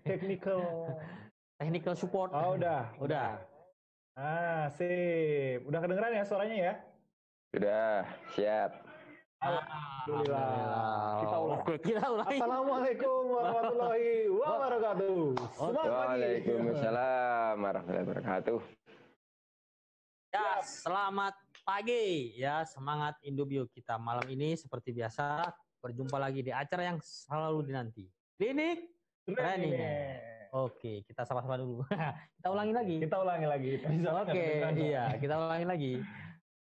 Technical support. Oh, udah. Ah, sip. Udah kedengeran ya suaranya ya? Sudah, siap. Alhamdulillah. Kita ulang. Oke, kita ulangi. Assalamualaikum warahmatullahi wabarakatuh. Semangat pagi. Waalaikumsalam warahmatullahi wabarakatuh. Ya, selamat pagi. Ya, semangat Indubio kita malam ini seperti biasa berjumpa lagi di acara yang selalu dinanti. Klinik Training. Oke, kita sama-sama dulu. Kita ulangi lagi. Oke, iya, kita ulangi lagi.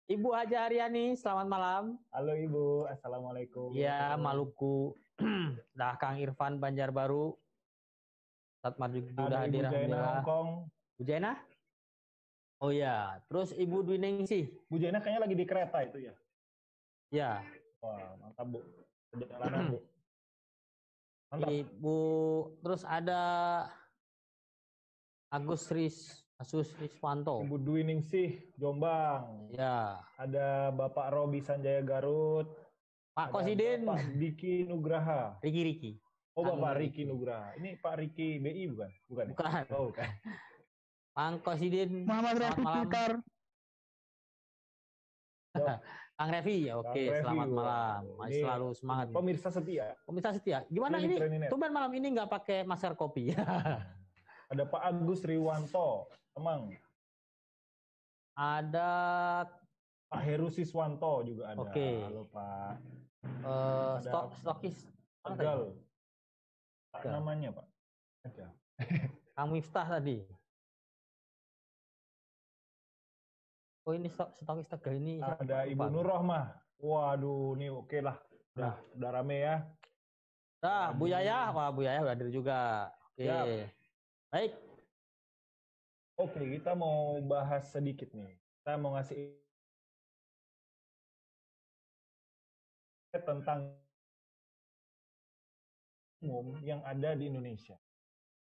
Ibu Haja Haryani, selamat malam. Halo Ibu, Assalamualaikum. Ya, Maluku. Dah Kang Irfan Banjarbaru. Ustadz Marjuki sudah hadir, alhamdulillah. Bu Jaina? Oh iya, terus Ibu Dwi Ningsih. Bu Jaina kayaknya lagi di kereta itu ya? Ya. Wah, mantap Bu. Perjalanan Bu. Mantap. Ibu, terus ada Agus Riswanto. Ibu Dwi Ningsih, Jombang. Ya. Ada Bapak Robi Sanjaya Garut. Pak Kosidin. Pak Diki Nugraha. Riki. Oh, Bapak Riki Nugraha. Ini Pak Riki BI bukan? Bukan. Oh, bukan. Pak Kosidin. Muhammad Revi Twitter. Kang Revi, oke, selamat malam. Masih selalu semangat. Pemirsa setia. Gimana ini? Tumben malam ini nggak pakai masker kopi. Ada Pak Agus Riwanto, Temang. Ada Pak Heru Siswanto juga ada. Oke. Halo Pak. Stokis. Tegal. Pak namanya Pak. Ada. Kang Miftah tadi. Oh ini stokis Tegal ini. Ada Ibu Nur Rohmah. Waduh, ini oke lah. Udah rame ya. Nah, Bu Yaya, wah Bu Yaya udah hadir juga. Oke. Siap. Baik. Oke, kita mau bahas sedikit nih. Kita mau ngasih tentang umum yang ada di Indonesia.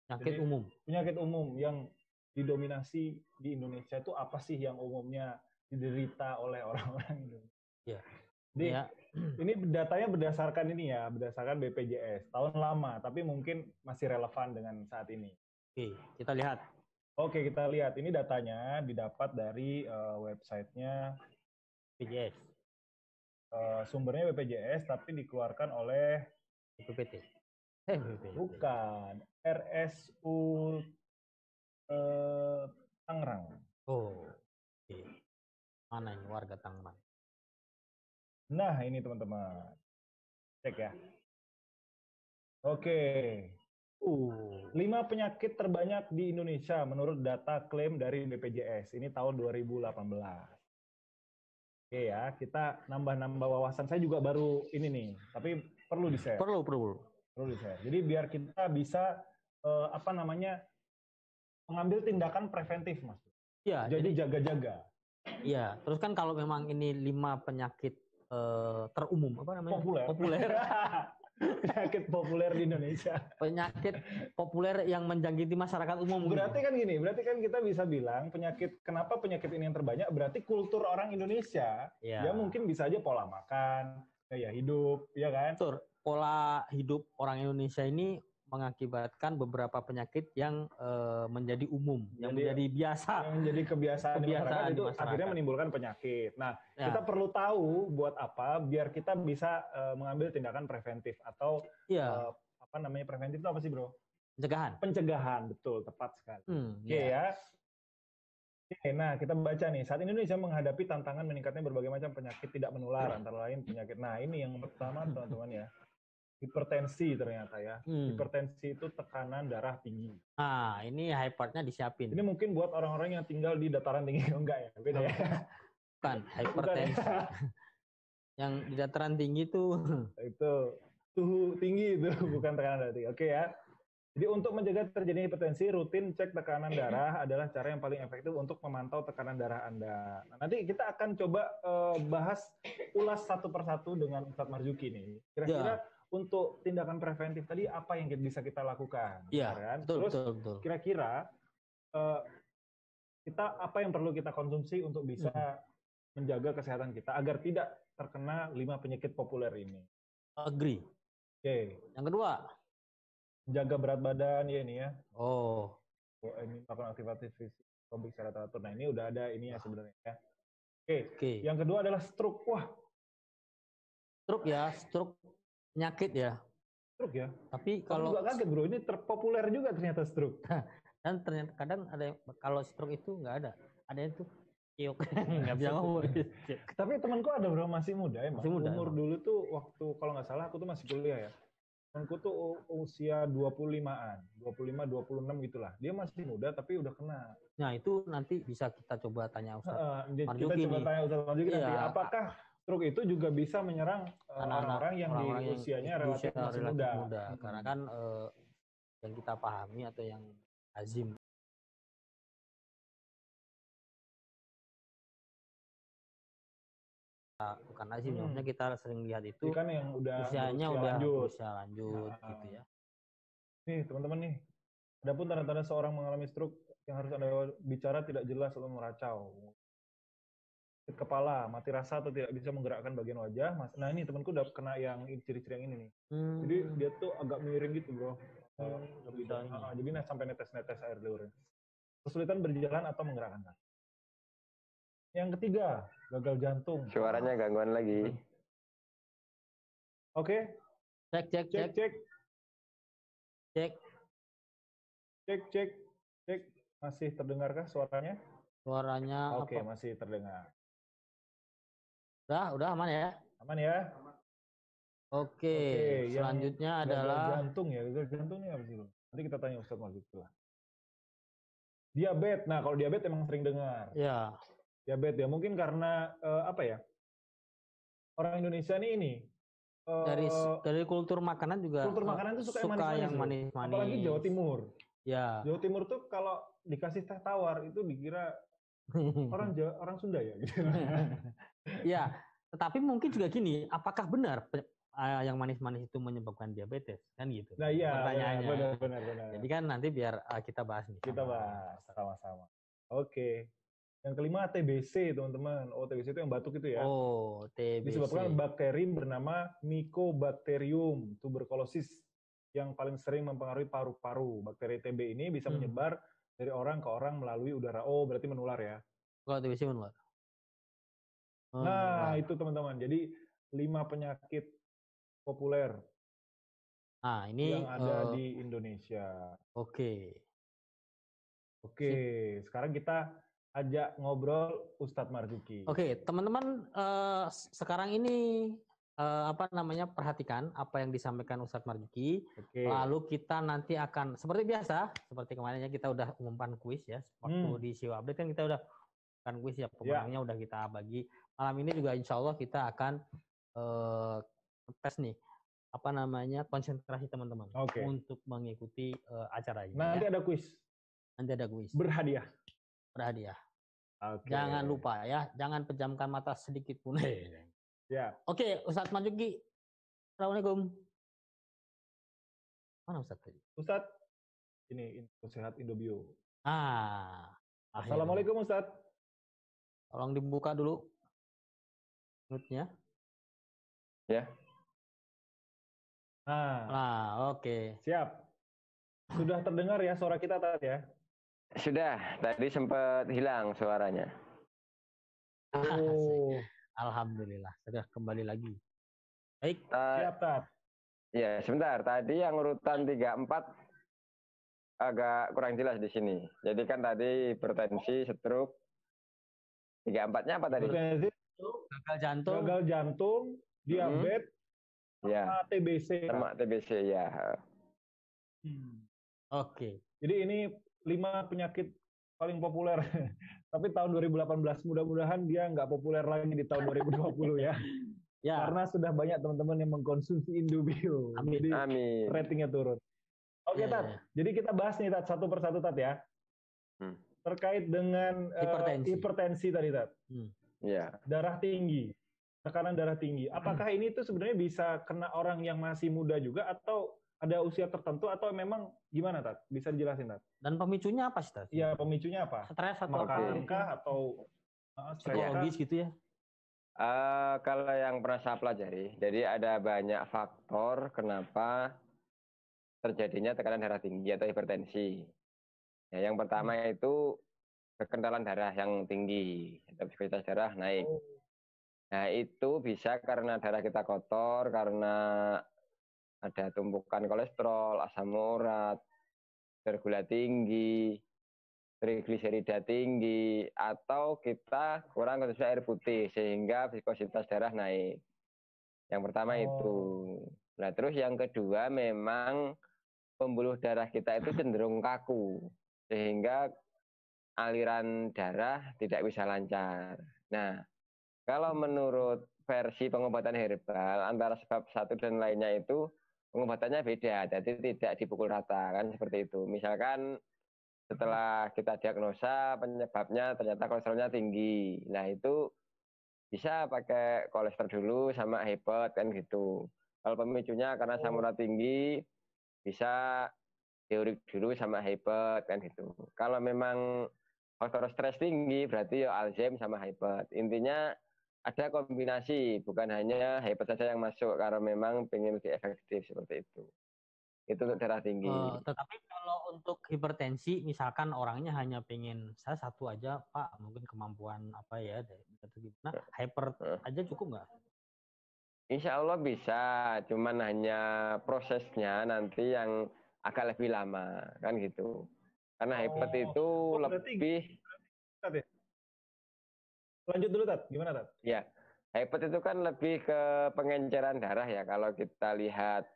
Penyakit umum yang didominasi di Indonesia itu apa sih yang umumnya diderita oleh orang-orang Indonesia? Ya. Jadi ini datanya berdasarkan BPJS tahun lama, tapi mungkin masih relevan dengan saat ini. Oke, kita lihat. Oke, kita lihat. Ini datanya didapat dari websitenya BPJS. Sumbernya BPJS, tapi dikeluarkan oleh BPPT. Bukan. RSU Tangerang. Oh, oke. Mana ini warga Tangerang? Nah, ini teman-teman. Cek ya. Oke. 5 penyakit terbanyak di Indonesia menurut data klaim dari BPJS. Ini tahun 2018. Oke ya, kita nambah-nambah wawasan. Saya juga baru ini nih, tapi perlu di-share. Perlu di-share. Jadi biar kita bisa mengambil tindakan preventif, Mas. Iya. Jadi jaga-jaga. Iya. Terus kan kalau memang ini 5 penyakit terumum, apa namanya? Populer. Penyakit populer di Indonesia. Penyakit populer yang menjangkiti masyarakat umum. Berarti kan kita bisa bilang kenapa penyakit ini yang terbanyak, berarti kultur orang Indonesia, ya mungkin bisa aja pola makan, gaya hidup, ya kan? Betul. Pola hidup orang Indonesia ini mengakibatkan beberapa penyakit yang menjadi umum, yang menjadi biasa, yang menjadi kebiasaan di masyarakat itu akhirnya menimbulkan penyakit. Nah, kita perlu tahu buat apa biar kita bisa mengambil tindakan preventif atau preventif itu apa sih, Bro? Pencegahan, betul, tepat sekali. Ya. Oke, nah kita baca nih, saat Indonesia menghadapi tantangan meningkatnya berbagai macam penyakit tidak menular, antara lain penyakit. Nah, ini yang pertama teman-teman ya. Hipertensi ternyata ya. Hipertensi itu tekanan darah tinggi. Nah, ini hypernya disiapin. Ini mungkin buat orang-orang yang tinggal di dataran tinggi. Enggak ya? Beda ya? Bukan, hypertensi. Bukan, ya? Yang di dataran tinggi tuh. Itu suhu tinggi itu, bukan tekanan darah tinggi. Oke ya. Jadi untuk mencegah terjadinya hipertensi, rutin cek tekanan darah adalah cara yang paling efektif untuk memantau tekanan darah Anda. Nah, nanti kita akan coba bahas ulas satu persatu dengan Ustadz Marjuki nih. Kira-kira untuk tindakan preventif tadi apa yang bisa kita lakukan? Iya, kan? betul. Kira-kira kita apa yang perlu kita konsumsi untuk bisa menjaga kesehatan kita agar tidak terkena 5 penyakit populer ini? Agree. Oke. Yang kedua? jaga berat badan ya ini ya. Oh. Ini melakukan aktivitas fisik secara teratur. Nah ini udah ada ini ya sebenarnya ya. Oke. Yang kedua adalah stroke. Wah. Stroke ya, stroke penyakit ya. Stroke ya. Tapi kalau juga kaget bro, ini terpopuler juga ternyata stroke. Dan ternyata kadang ada yang, kalau stroke itu nggak ada yang tuh kiok nggak bisa ngomong. Tapi temanku ada bro, masih muda emang. Masih muda, umur dulu tuh waktu kalau nggak salah aku tuh masih kuliah ya. Temanku tuh usia 25-an, 25, 26 gitulah. Dia masih muda tapi udah kena. Nah itu nanti bisa kita coba tanya Ustaz Marzuki. Kita coba tanya Ustaz Marzuki nanti. Apakah stroke itu juga bisa menyerang orang-orang yang di usianya relatif masih muda. Karena kan yang kita pahami atau yang lazim bukan lazim, maksudnya kita sering lihat itu kan yang usianya udah lanjut gitu ya. Nih teman-teman nih, ada pun tanda-tanda seorang mengalami stroke yang harus Anda bicara tidak jelas atau meracau. Sakit kepala, mati rasa atau tidak bisa menggerakkan bagian wajah. Nah ini temanku udah kena yang ciri-ciri yang ini nih. Jadi dia tuh agak miring gitu bro. Jadi sampai netes-netes air liurnya. Kesulitan berjalan atau menggerakkan kaki. Yang ketiga, gagal jantung. Suaranya gangguan lagi. Oke. Cek. Masih terdengarkah suaranya? Suaranya Oke, masih terdengar. Udah aman ya? Aman ya? Oke, selanjutnya adalah jantung ya. Gagal jantung ini apa sih? Nanti kita tanya Ustaz Marzuki lah. Diabetes. Nah, kalau diabetes emang sering dengar. Ya. Diabetes ya, mungkin karena apa ya? Orang Indonesia ini dari kultur makanan juga. Kultur makanan itu suka yang manis-manis. Apalagi Jawa Timur. Ya. Jawa Timur tuh kalau dikasih teh tawar itu dikira orang Sunda ya gitu. Ya, tetapi mungkin juga gini, apakah benar yang manis-manis itu menyebabkan diabetes kan gitu? Nah iya, pertanyaannya. Benar. Jadi kan nanti biar kita bahas nih. Kita bahas sama-sama. Oke. Yang kelima TBC teman-teman. Oh TBC itu yang batuk itu ya. Oh TBC. Disebabkan bakteri bernama Mycobacterium tuberculosis yang paling sering mempengaruhi paru-paru. Bakteri TB ini bisa menyebar dari orang ke orang melalui udara. Oh berarti menular ya. Kalau TBC menular. Nah itu teman-teman. Jadi 5 penyakit populer. Nah ini yang ada di Indonesia. Oke. Sekarang kita ajak ngobrol Ustadz Marzuki. Oke, teman-teman sekarang ini perhatikan apa yang disampaikan Ustadz Marzuki. Lalu kita nanti akan seperti biasa, seperti kemarin ya kita udah umumkan kuis ya. Waktu di SEO Update kan kita udah kan kuis ya, pemenangnya udah kita bagi. Malam ini juga insya Allah kita akan tes nih konsentrasi teman-teman untuk mengikuti acara ini. Nanti ada kuis. Berhadiah. Jangan lupa ya, jangan pejamkan mata sedikit pun. Ya. Oke, Ustadz Marzuki. Assalamualaikum. Mana Ustadz tadi? Ustadz, ini info sehat Indobio. Assalamualaikum Ustadz. Tolong dibuka dulu mute-nya. Ya. Oke. Siap. Sudah terdengar ya suara kita tadi ya? Sudah, tadi sempat hilang suaranya. Alhamdulillah, sudah kembali lagi. Baik. Siap, Tat. Ya, sebentar. Tadi yang urutan 34 agak kurang jelas di sini. Jadi kan tadi hipertensi, stroke. 34-nya apa tadi? Gagal jantung, diabetes, sama TBC. Sama TBC ya. Oke. Jadi ini 5 penyakit paling populer. Tapi tahun 2018 mudah-mudahan dia nggak populer lagi di tahun 2020 ya. Karena sudah banyak teman-teman yang mengkonsumsi Indobio. Jadi ratingnya turun. Oke, Tat. Jadi kita bahas nih Tat satu persatu Tat ya. Terkait dengan hipertensi tadi Tat. Darah tinggi, tekanan darah tinggi. Apakah ini tuh sebenarnya bisa kena orang yang masih muda juga atau ada usia tertentu atau memang gimana Tat? Bisa dijelasin Tat? Dan pemicunya apa sih Tat? Iya, pemicunya apa? Stres atau atau psikologis gitu ya? Kalau yang pernah saya pelajari, jadi ada banyak faktor kenapa terjadinya tekanan darah tinggi atau hipertensi. Ya, yang pertama itu kekentalan darah yang tinggi atau viskositas darah naik. Nah, itu bisa karena darah kita kotor, karena ada tumpukan kolesterol, asam urat, gula tinggi, trigliserida tinggi, atau kita kurang konsumsi air putih sehingga viskositas darah naik. Yang pertama itu. Nah, terus yang kedua memang pembuluh darah kita itu cenderung kaku sehingga aliran darah tidak bisa lancar. Nah, kalau menurut versi pengobatan herbal antara sebab satu dan lainnya itu pengobatannya beda, jadi tidak dipukul rata kan seperti itu. Misalkan setelah kita diagnosa penyebabnya ternyata kolesterolnya tinggi, nah itu bisa pakai kolesterol dulu sama hepat kan gitu. Kalau pemicunya karena asam urat tinggi bisa diurik dulu sama hepat kan gitu. Kalau memang faktor stres tinggi berarti ya Alzheimer sama hepat. Intinya ada kombinasi, bukan hanya hepat saja yang masuk karena memang pengen lebih efektif seperti itu. Itu untuk darah tinggi. Tetapi kalau untuk hipertensi, misalkan orangnya hanya pengen saya satu aja, Pak, mungkin kemampuan apa ya, gimana, hyper aja cukup nggak? Insya Allah bisa, cuman hanya prosesnya nanti yang agak lebih lama, kan gitu. Karena hyper itu lebih... Lanjut dulu, Tat. Gimana, Tat? Ya, hyper itu kan lebih ke pengenceran darah ya, kalau kita lihat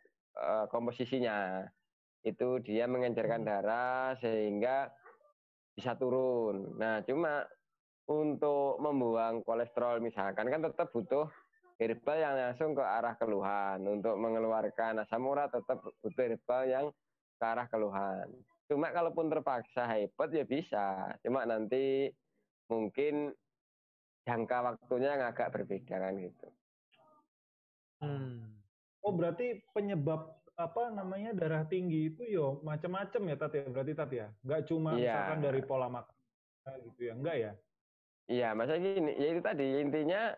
komposisinya. Itu dia mengencerkan darah sehingga bisa turun. Nah, cuma untuk membuang kolesterol misalkan kan tetap butuh herbal yang langsung ke arah keluhan. Untuk mengeluarkan asam urat tetap butuh herbal yang ke arah keluhan. Cuma kalaupun terpaksa hyper ya bisa. Cuma nanti mungkin jangka waktunya yang agak berbeda kan gitu. Oh, berarti penyebab apa namanya darah tinggi itu yo macam-macam ya, Tat ya? Berarti, Tat ya? Nggak cuma misalkan dari pola makan gitu ya, enggak ya? Iya, masa gini, ya itu tadi intinya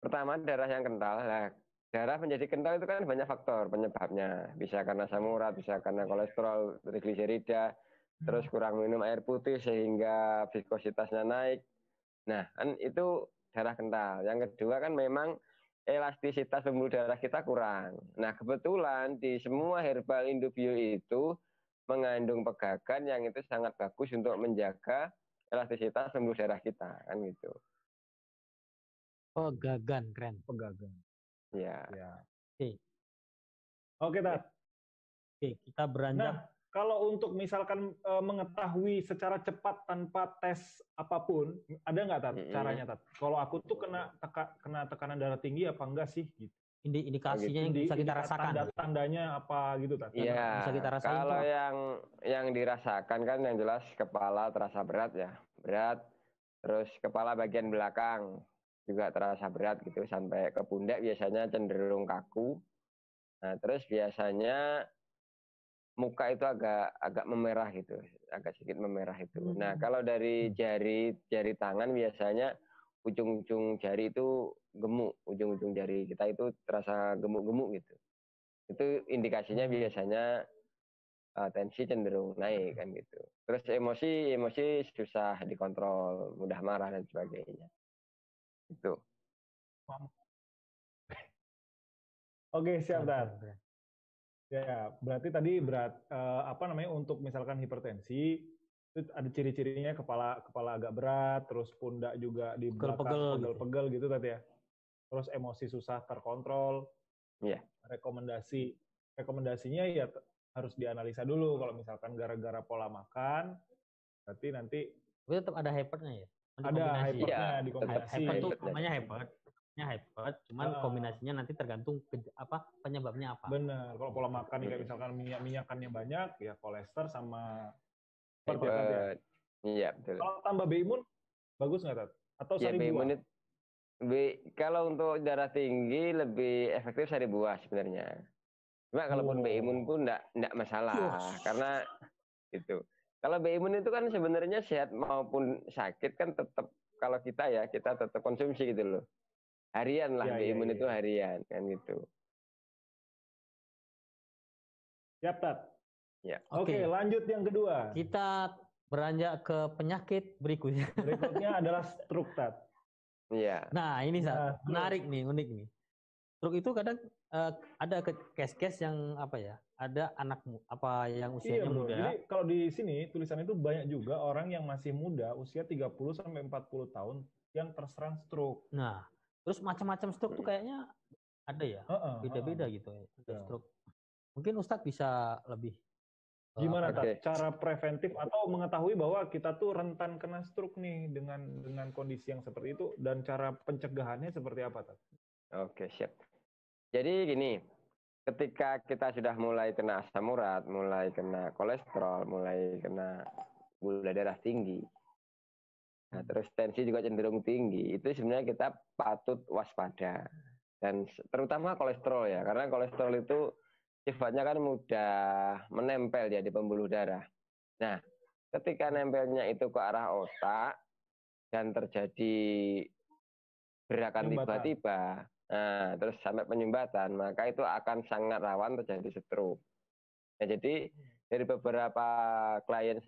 pertama darah yang kental. Nah, darah menjadi kental itu kan banyak faktor penyebabnya. Bisa karena asam urat, bisa karena kolesterol, trigliserida, terus kurang minum air putih sehingga viskositasnya naik. Nah, kan itu darah kental. Yang kedua kan memang elastisitas pembuluh darah kita kurang. Nah, kebetulan di semua herbal Indubio itu mengandung pegagan yang itu sangat bagus untuk menjaga elastisitas pembuluh darah kita, kan gitu. Pegagan, keren. Pegagan. Ya. Oke, Tat. Oke, kita beranjak. Nah, kalau untuk misalkan mengetahui secara cepat tanpa tes apapun, ada nggak, Tat, caranya, Tat? Kalau aku tuh kena tekanan darah tinggi apa enggak sih? Gitu. Indikasinya yang bisa kita rasakan. Tanda-tandanya apa gitu, Tat? Iya, bisa kita rasain. Kalau yang dirasakan kan yang jelas kepala terasa berat ya. Berat, terus kepala bagian belakang juga terasa berat gitu, sampai ke pundak biasanya cenderung kaku. Nah, terus biasanya muka itu agak memerah gitu, agak sedikit memerah itu. Nah, kalau dari jari tangan biasanya ujung-ujung jari itu gemuk, ujung-ujung jari kita itu terasa gemuk-gemuk gitu. Itu indikasinya biasanya tensi cenderung naik kan gitu. Terus emosi susah dikontrol, mudah marah dan sebagainya. Itu. Oke, siap, Tat. Ya, berarti tadi apa namanya, untuk misalkan hipertensi itu ada ciri-cirinya kepala agak berat, terus pundak juga di belakang pegel-pegel gitu tadi ya. Terus emosi susah terkontrol. Iya. Rekomendasinya ya harus dianalisa dulu. Kalau misalkan gara-gara pola makan, berarti nanti tetap ada hypernya ya. Ada hypernya di kombinasi. Hyper tuh namanya hyper. Hyper, cuman kombinasinya nanti tergantung apa penyebabnya apa. Benar, kalau pola makan kayak misalkan minyakannya banyak, ya kolesterol sama hyper. Iya, betul. Kalau tambah B-imun bagus nggak, Tat? Atau sari buah? Kalau untuk darah tinggi lebih efektif sari buah sebenarnya. Cuma kalaupun B-imun pun enggak masalah, karena itu. Kalau B-imun itu kan sebenarnya sehat maupun sakit kan tetap, kalau kita tetap konsumsi gitu loh. Harian lah, B-imun itu harian kan gitu. Siap, Tat. Ya. Oke, lanjut yang kedua. Kita beranjak ke penyakit berikutnya. Berikutnya adalah stroke, Tat. Iya. Nah, ini menarik nih, unik nih. Stroke itu kadang ada case-case yang apa ya? Ada anak apa yang usianya muda. Jadi kalau di sini tulisan itu banyak juga orang yang masih muda, usia 30 sampai 40 tahun yang terserang stroke. Nah, terus macam-macam stroke tuh kayaknya ada ya? Beda-beda gitu ya. Stroke. Mungkin Ustadz bisa lebih gimana cara preventif atau mengetahui bahwa kita tuh rentan kena stroke nih dengan kondisi yang seperti itu, dan cara pencegahannya seperti apa, Tat? Oke, siap. Jadi gini, ketika kita sudah mulai kena asam urat, mulai kena kolesterol, mulai kena gula darah tinggi, nah terus tensi juga cenderung tinggi, itu sebenarnya kita patut waspada. Dan terutama kolesterol ya, karena kolesterol itu sifatnya kan mudah menempel ya di pembuluh darah. Nah, ketika nempelnya itu ke arah otak dan terjadi gerakan tiba-tiba, nah, terus sampai penyumbatan, maka itu akan sangat rawan terjadi stroke. Nah, jadi dari beberapa klien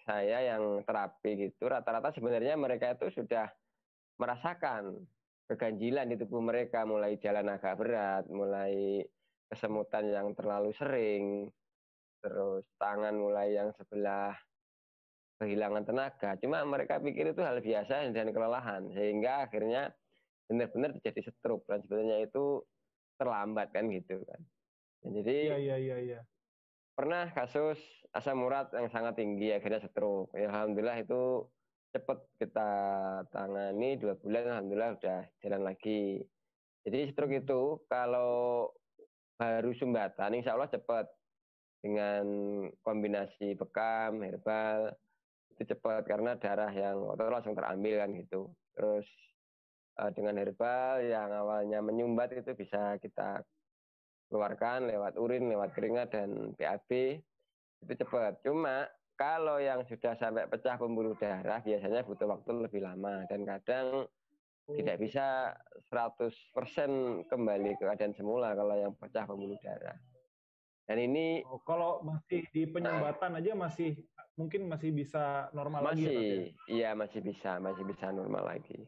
saya yang terapi gitu, rata-rata sebenarnya mereka itu sudah merasakan keganjilan di tubuh mereka, mulai jalan agak berat, mulai kesemutan yang terlalu sering, terus tangan mulai yang sebelah kehilangan tenaga. Cuma mereka pikir itu hal biasa dan kelelahan, sehingga akhirnya benar-benar terjadi stroke, dan sebenarnya itu terlambat kan gitu kan. Jadi pernah kasus asam urat yang sangat tinggi akhirnya stroke. Ya, alhamdulillah itu cepat kita tangani, 2 bulan alhamdulillah udah jalan lagi. Jadi stroke itu kalau baru sumbatan insya Allah cepat, dengan kombinasi bekam, herbal itu cepat karena darah yang kotor langsung terambil kan gitu. Terus dengan herbal yang awalnya menyumbat itu bisa kita keluarkan lewat urin, lewat keringat dan BAB, itu cepat. Cuma kalau yang sudah sampai pecah pembuluh darah biasanya butuh waktu lebih lama, dan kadang tidak bisa 100% kembali ke keadaan semula kalau yang pecah pembuluh darah. Dan ini kalau masih di penyumbatan aja mungkin masih bisa normal lagi ya? Iya, masih bisa normal lagi.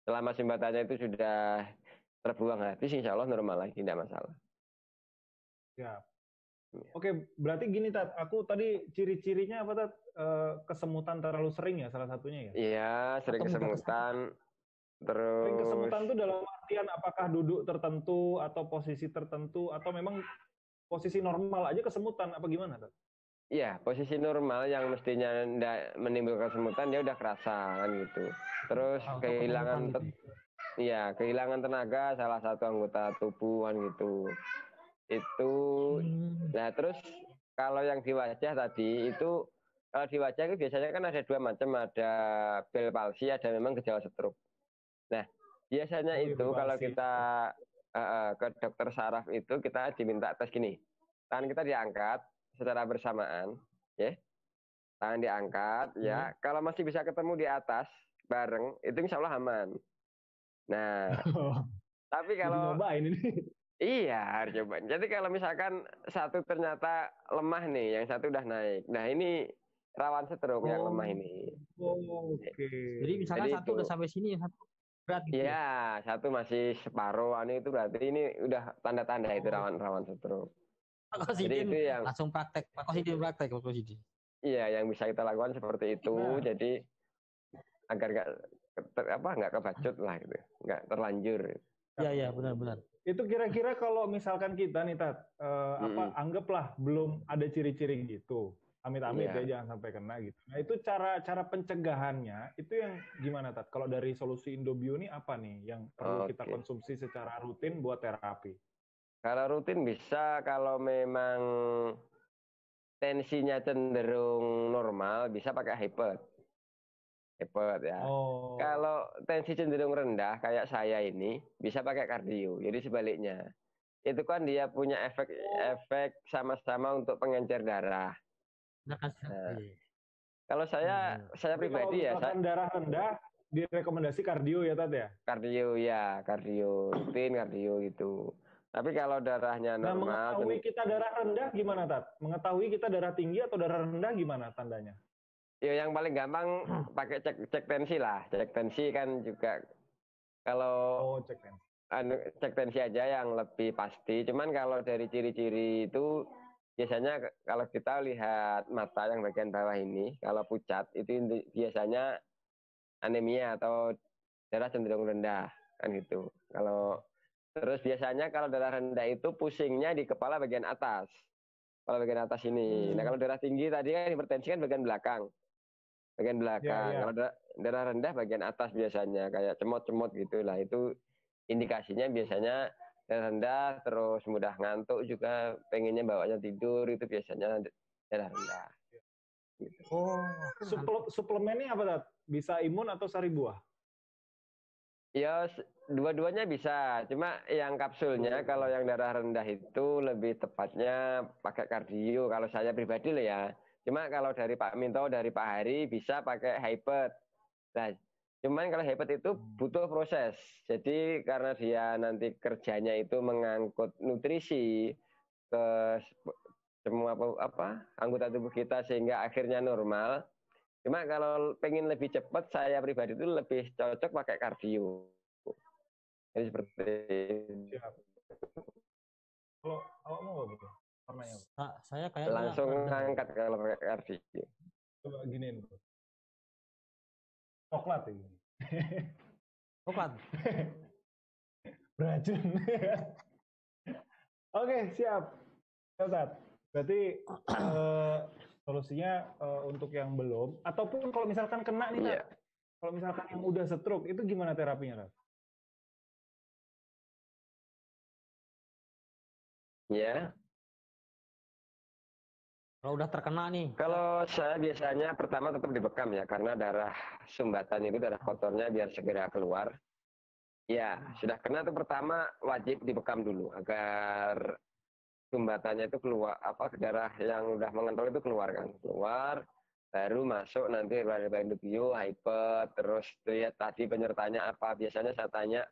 Selama sumbatannya itu sudah terbuang habis, insya Allah normal lagi, tidak masalah. Ya. Oke, berarti gini Tat, aku tadi ciri-cirinya apa Tat? Kesemutan terlalu sering ya salah satunya ya? Iya, sering kesemutan. Terus sering kesemutan itu dalam artian apakah duduk tertentu atau posisi tertentu, atau memang posisi normal aja kesemutan, apa gimana Tat? Iya, posisi normal yang mestinya tidak menimbulkan kesemutan dia udah kerasa kan gitu. Terus kehilangan tenaga salah satu anggota tubuh kan gitu. Itu nah terus kalau yang di wajah tadi itu, kalau di wajah itu biasanya kan ada dua macam, ada Bell palsy, ada memang gejala stroke. Nah, biasanya itu kalau kita ke dokter saraf itu kita diminta tes gini. Tangan kita diangkat secara bersamaan, ya. Tangan diangkat, ya. Kalau masih bisa ketemu di atas bareng, itu insya Allah aman. Nah, tapi kalau nyobain ini. Iya, harus coba. Jadi kalau misalkan satu ternyata lemah nih, yang satu udah naik. Nah, ini rawan stroke yang lemah ini. Oke. Jadi misalkan satu udah sampai sini, yang satu berat gitu. Iya, satu masih separuh, itu berarti ini udah tanda-tanda itu rawan stroke. Pak Kosidin itu yang langsung praktek. Pak Kosidin. Iya, yang bisa kita lakukan seperti itu. Jadi agar nggak kebacut lah gitu, nggak terlanjur. Iya, benar-benar. Itu kira-kira kalau misalkan kita nih Tat, anggaplah belum ada ciri-ciri gitu, amit-amit ya jangan sampai kena gitu. Nah itu cara pencegahannya itu yang gimana Tat? Kalau dari solusi Indobio ini apa nih yang perlu kita konsumsi secara rutin buat terapi? Kalau rutin bisa, kalau memang tensinya cenderung normal bisa pakai hepat ya. Kalau tensi cenderung rendah kayak saya ini bisa pakai kardio. Jadi sebaliknya, itu kan dia punya efek sama-sama untuk pengencer darah. Nah, kalau saya pribadi ya, darah rendah direkomendasi kardio ya Tat ya? Kardio rutin kardio gitu. Tapi kalau darahnya Nah, normal, mengetahui kita darah rendah gimana, Tat? Mengetahui kita darah tinggi atau darah rendah gimana tandanya? ya yang paling gampang pakai cek tensi lah. Cek tensi kan juga kalau cek tensi. Cek tensi aja yang lebih pasti. Cuman kalau dari ciri-ciri itu biasanya kalau kita lihat mata yang bagian bawah ini, kalau pucat itu biasanya anemia atau darah cenderung rendah kan gitu. Kalau terus biasanya kalau darah rendah itu pusingnya di kepala bagian atas. Kepala bagian atas ini. Nah, kalau darah tinggi tadi kan hipertensi kan bagian belakang. Bagian belakang. Kalau darah rendah bagian atas biasanya kayak cemot-cemot gitu lah. Itu indikasinya biasanya darah rendah, terus mudah ngantuk juga, pengennya bawanya tidur, itu biasanya darah rendah. Gitu. Suplemennya apa, Tat? Bisa imun atau sari buah? Ya, dua-duanya bisa. Cuma yang kapsulnya, kalau yang darah rendah itu lebih tepatnya pakai kardio. Kalau saya pribadi loh ya. Cuma kalau dari Pak Minto, dari Pak Hari, bisa pakai hyper. Nah, cuman kalau hepat itu butuh proses. Jadi karena dia nanti kerjanya itu mengangkut nutrisi ke semua anggota tubuh kita sehingga akhirnya normal. Cuma kalau pengen lebih cepat, saya pribadi itu lebih cocok pakai kardio. Jadi seperti itu. Kalau mau betul. Warnanya. Saya kayaknya langsung ngangkat kalau pakai kardio. Coba giniin. Coklat ini. Coklat. Beracun. Oke, siap. Siap. Berarti solusinya untuk yang belum, ataupun kalau misalkan kena nih, kalau misalkan yang udah stroke, itu gimana terapinya, Tat? Ya. Kalau udah terkena nih. Kalau saya biasanya pertama tetap dibekam ya, karena darah sumbatan itu darah kotornya biar segera keluar. Ya, sudah kena itu pertama wajib dibekam dulu agar sumbatannya itu keluar, darah yang udah mengental itu keluar kan, baru masuk nanti bio, hyper, terus lihat tadi penyertanya apa. Biasanya saya tanya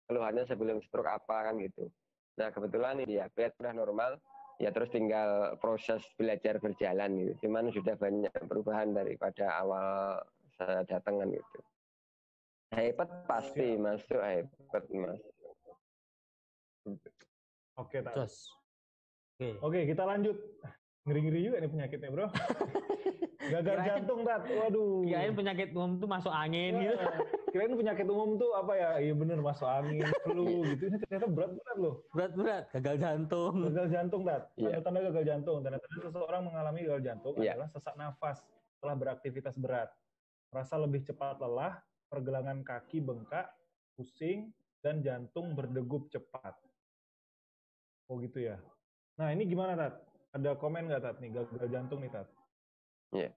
keluhannya sebelum stroke apa kan gitu. Nah kebetulan ini diabetes udah normal, ya terus tinggal proses belajar berjalan gitu. Cuman sudah banyak perubahan daripada awal saya datangan gitu. Hyper pasti masuk hyper mas. Oke, Oke, kita lanjut. Ngeri-ngeri juga nih penyakitnya, Bro. Gagal jantung, Tat. Waduh. Kirain penyakit umum tuh masuk angin gitu. Kirain penyakit umum tuh apa ya? Iya bener, masuk angin, flu gitu. Ini ternyata berat-berat loh. Berat-berat, gagal jantung. Gagal jantung, Tat. Tanda-tanda gagal jantung. Tanda-tanda seseorang mengalami gagal jantung adalah sesak nafas setelah beraktivitas berat. Rasa lebih cepat lelah, pergelangan kaki bengkak, pusing, dan jantung berdegup cepat. Oh gitu ya. Nah ini gimana, Tat? Ada komen nggak, Tat? Nih gagal jantung nih, Tat. Iya.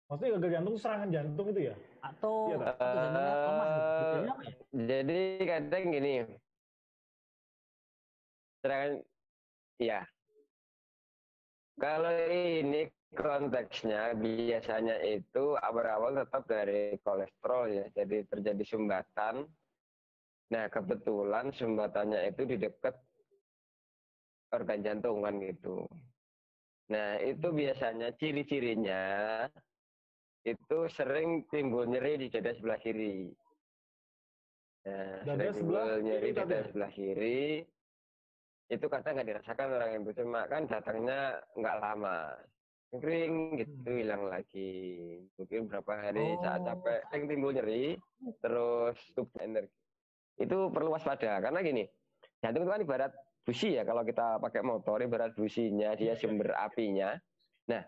Maksudnya gagal jantung serangan jantung itu ya? Atau jantungnya lemah gitu. Jadi kadang gini. Serangan, ya. Kalau ini konteksnya biasanya itu awal-awal tetap dari kolesterol ya. Jadi terjadi sumbatan. Nah kebetulan sumbatannya itu di dekat organ jantung kan gitu. Nah itu biasanya ciri-cirinya itu sering timbul nyeri di dada sebelah kiri. Nah, sering timbul nyeri di dada sebelah kiri. Itu kadang nggak dirasakan orang itu, cuma kan datangnya nggak lama. Kering gitu, hilang lagi. Mungkin berapa hari saat capek, yang timbul nyeri, terus tubuh energi. Itu perlu waspada, karena gini, jantung itu kan ibarat busi ya, kalau kita pakai motor, ibarat businya, dia sumber apinya. Nah,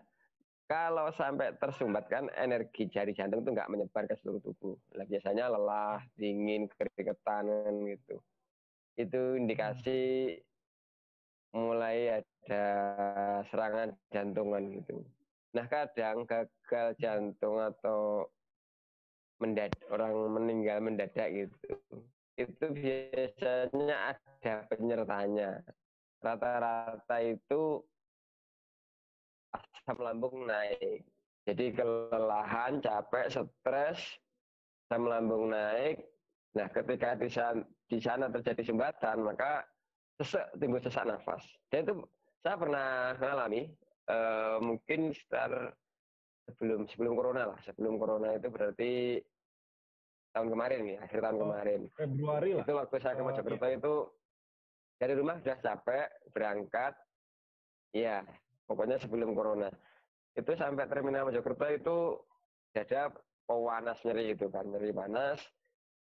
kalau sampai tersumbat kan energi jari jantung itu nggak menyebar ke seluruh tubuh. Nah, biasanya lelah, dingin, keringetan gitu. Itu indikasi mulai ada serangan jantungan gitu. Nah kadang gagal jantung atau orang meninggal mendadak gitu, itu biasanya ada penyertanya. Rata-rata itu asam lambung naik. Jadi kelelahan, capek, stres, asam lambung naik. Nah ketika di sana terjadi sumbatan, maka timbul sesak nafas. Dan itu saya pernah mengalami, mungkin sekitar sebelum corona lah. Sebelum corona itu berarti tahun kemarin nih, akhir tahun kemarin. Februari lah. Itu waktu saya ke Mojokerto itu dari rumah sudah capek berangkat, ya pokoknya sebelum corona. Itu sampai terminal Mojokerto itu dada panas nyeri itu kan, nyeri panas.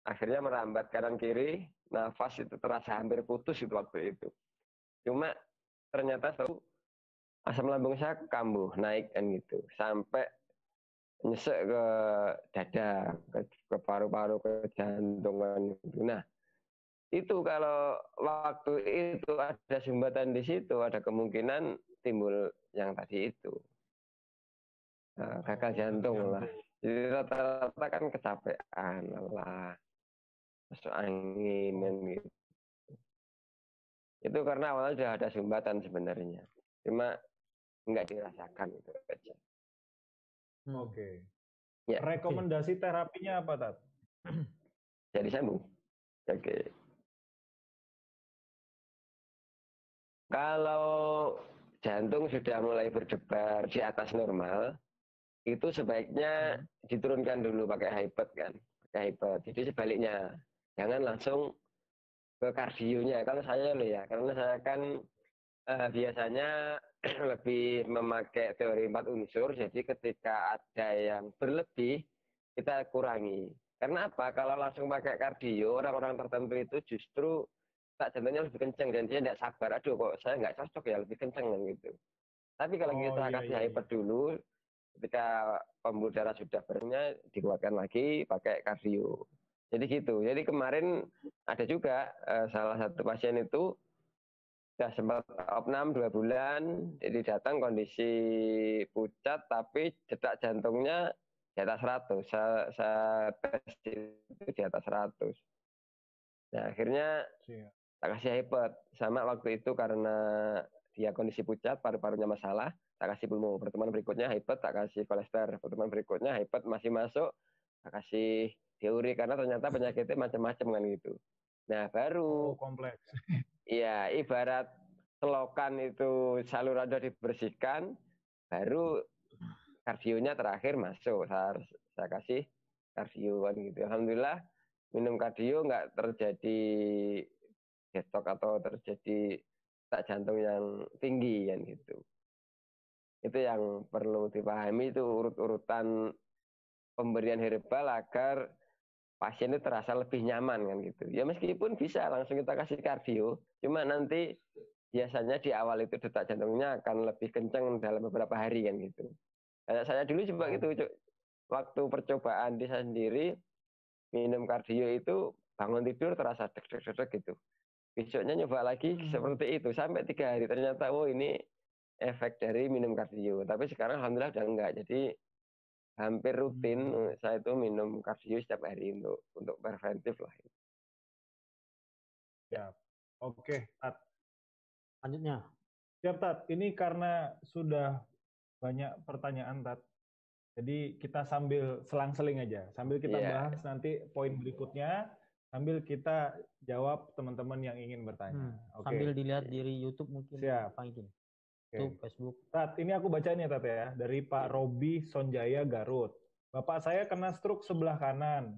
Akhirnya merambat kanan kiri, nafas itu terasa hampir putus itu waktu itu. Cuma ternyata tahu asam lambung saya kambuh naik kan gitu, sampai nyesek ke dada, ke paru-paru, ke jantungan. Nah, itu kalau waktu itu ada sumbatan di situ, ada kemungkinan timbul yang tadi itu. Nah, gagal jantung lah. Jadi rata-rata kan kecapean lah, masuk angin dan gitu. Itu karena awalnya sudah ada sumbatan sebenarnya. Cuma nggak dirasakan itu aja. Oke. Ya. Rekomendasi terapinya apa, Tat? Jadi sambung. Oke. Kalau jantung sudah mulai berdebar di atas normal, itu sebaiknya diturunkan dulu pakai hypot kan. Pakai hypot. Jadi sebaliknya, jangan langsung ke kardionya. Kalau saya loh ya, karena saya kan biasanya lebih memakai teori 4 unsur, jadi ketika ada yang berlebih, kita kurangi. Karena apa? Kalau langsung pakai kardio, orang-orang tertentu itu justru tak jantungnya lebih kencang, dan dia tidak sabar, aduh kok saya nggak cocok ya, lebih kencang kan gitu. Tapi kalau kita kasih hyper dulu, ketika pembuluh darah sudah bernya, dikuatkan lagi, pakai kardio. Jadi gitu. Jadi kemarin ada juga salah satu pasien itu sudah sempat opnam 2 bulan, jadi datang kondisi pucat, tapi detak jantungnya di atas 100. Saya tes itu di atas 100. Nah, akhirnya tak kasih hypot. Sama waktu itu karena dia kondisi pucat, paru-parunya masalah, tak kasih pulmo. Pertemuan berikutnya hypot, tak kasih kolester. Pertemuan berikutnya hypot masih masuk, tak kasih diuri, karena ternyata penyakitnya macam-macam kan gitu. Nah, baru kompleks. Iya, ibarat selokan itu saluran sudah dibersihkan, baru kardionya terakhir masuk. Saya kasih kardio kan gitu. Alhamdulillah minum kardio nggak terjadi detok atau terjadi detak jantung yang tinggi kan gitu. Itu yang perlu dipahami, itu urut-urutan pemberian herbal agar pasien itu terasa lebih nyaman kan gitu. Ya meskipun bisa langsung kita kasih kardio, cuma nanti biasanya di awal itu detak jantungnya akan lebih kencang dalam beberapa hari kan gitu. Kayak saya dulu coba gitu, waktu percobaan di saya sendiri minum kardio itu bangun tidur terasa deg-deg gitu. Besoknya nyoba lagi seperti itu sampai 3 hari, ternyata ini efek dari minum kardio. Tapi sekarang alhamdulillah udah enggak. Jadi hampir rutin saya itu minum kardio setiap hari untuk preventif lah. Ya, oke, Tat. Lanjutnya. Siap, Tat. Ini karena sudah banyak pertanyaan, Tat. Jadi kita sambil selang-seling aja, sambil kita bahas nanti poin berikutnya, sambil kita jawab teman-teman yang ingin bertanya. Sambil dilihat di YouTube mungkin. Siap. YouTube, Facebook. Tat, ini aku bacain ya, Tat ya, dari Pak Robi Sonjaya Garut. Bapak saya kena stroke sebelah kanan.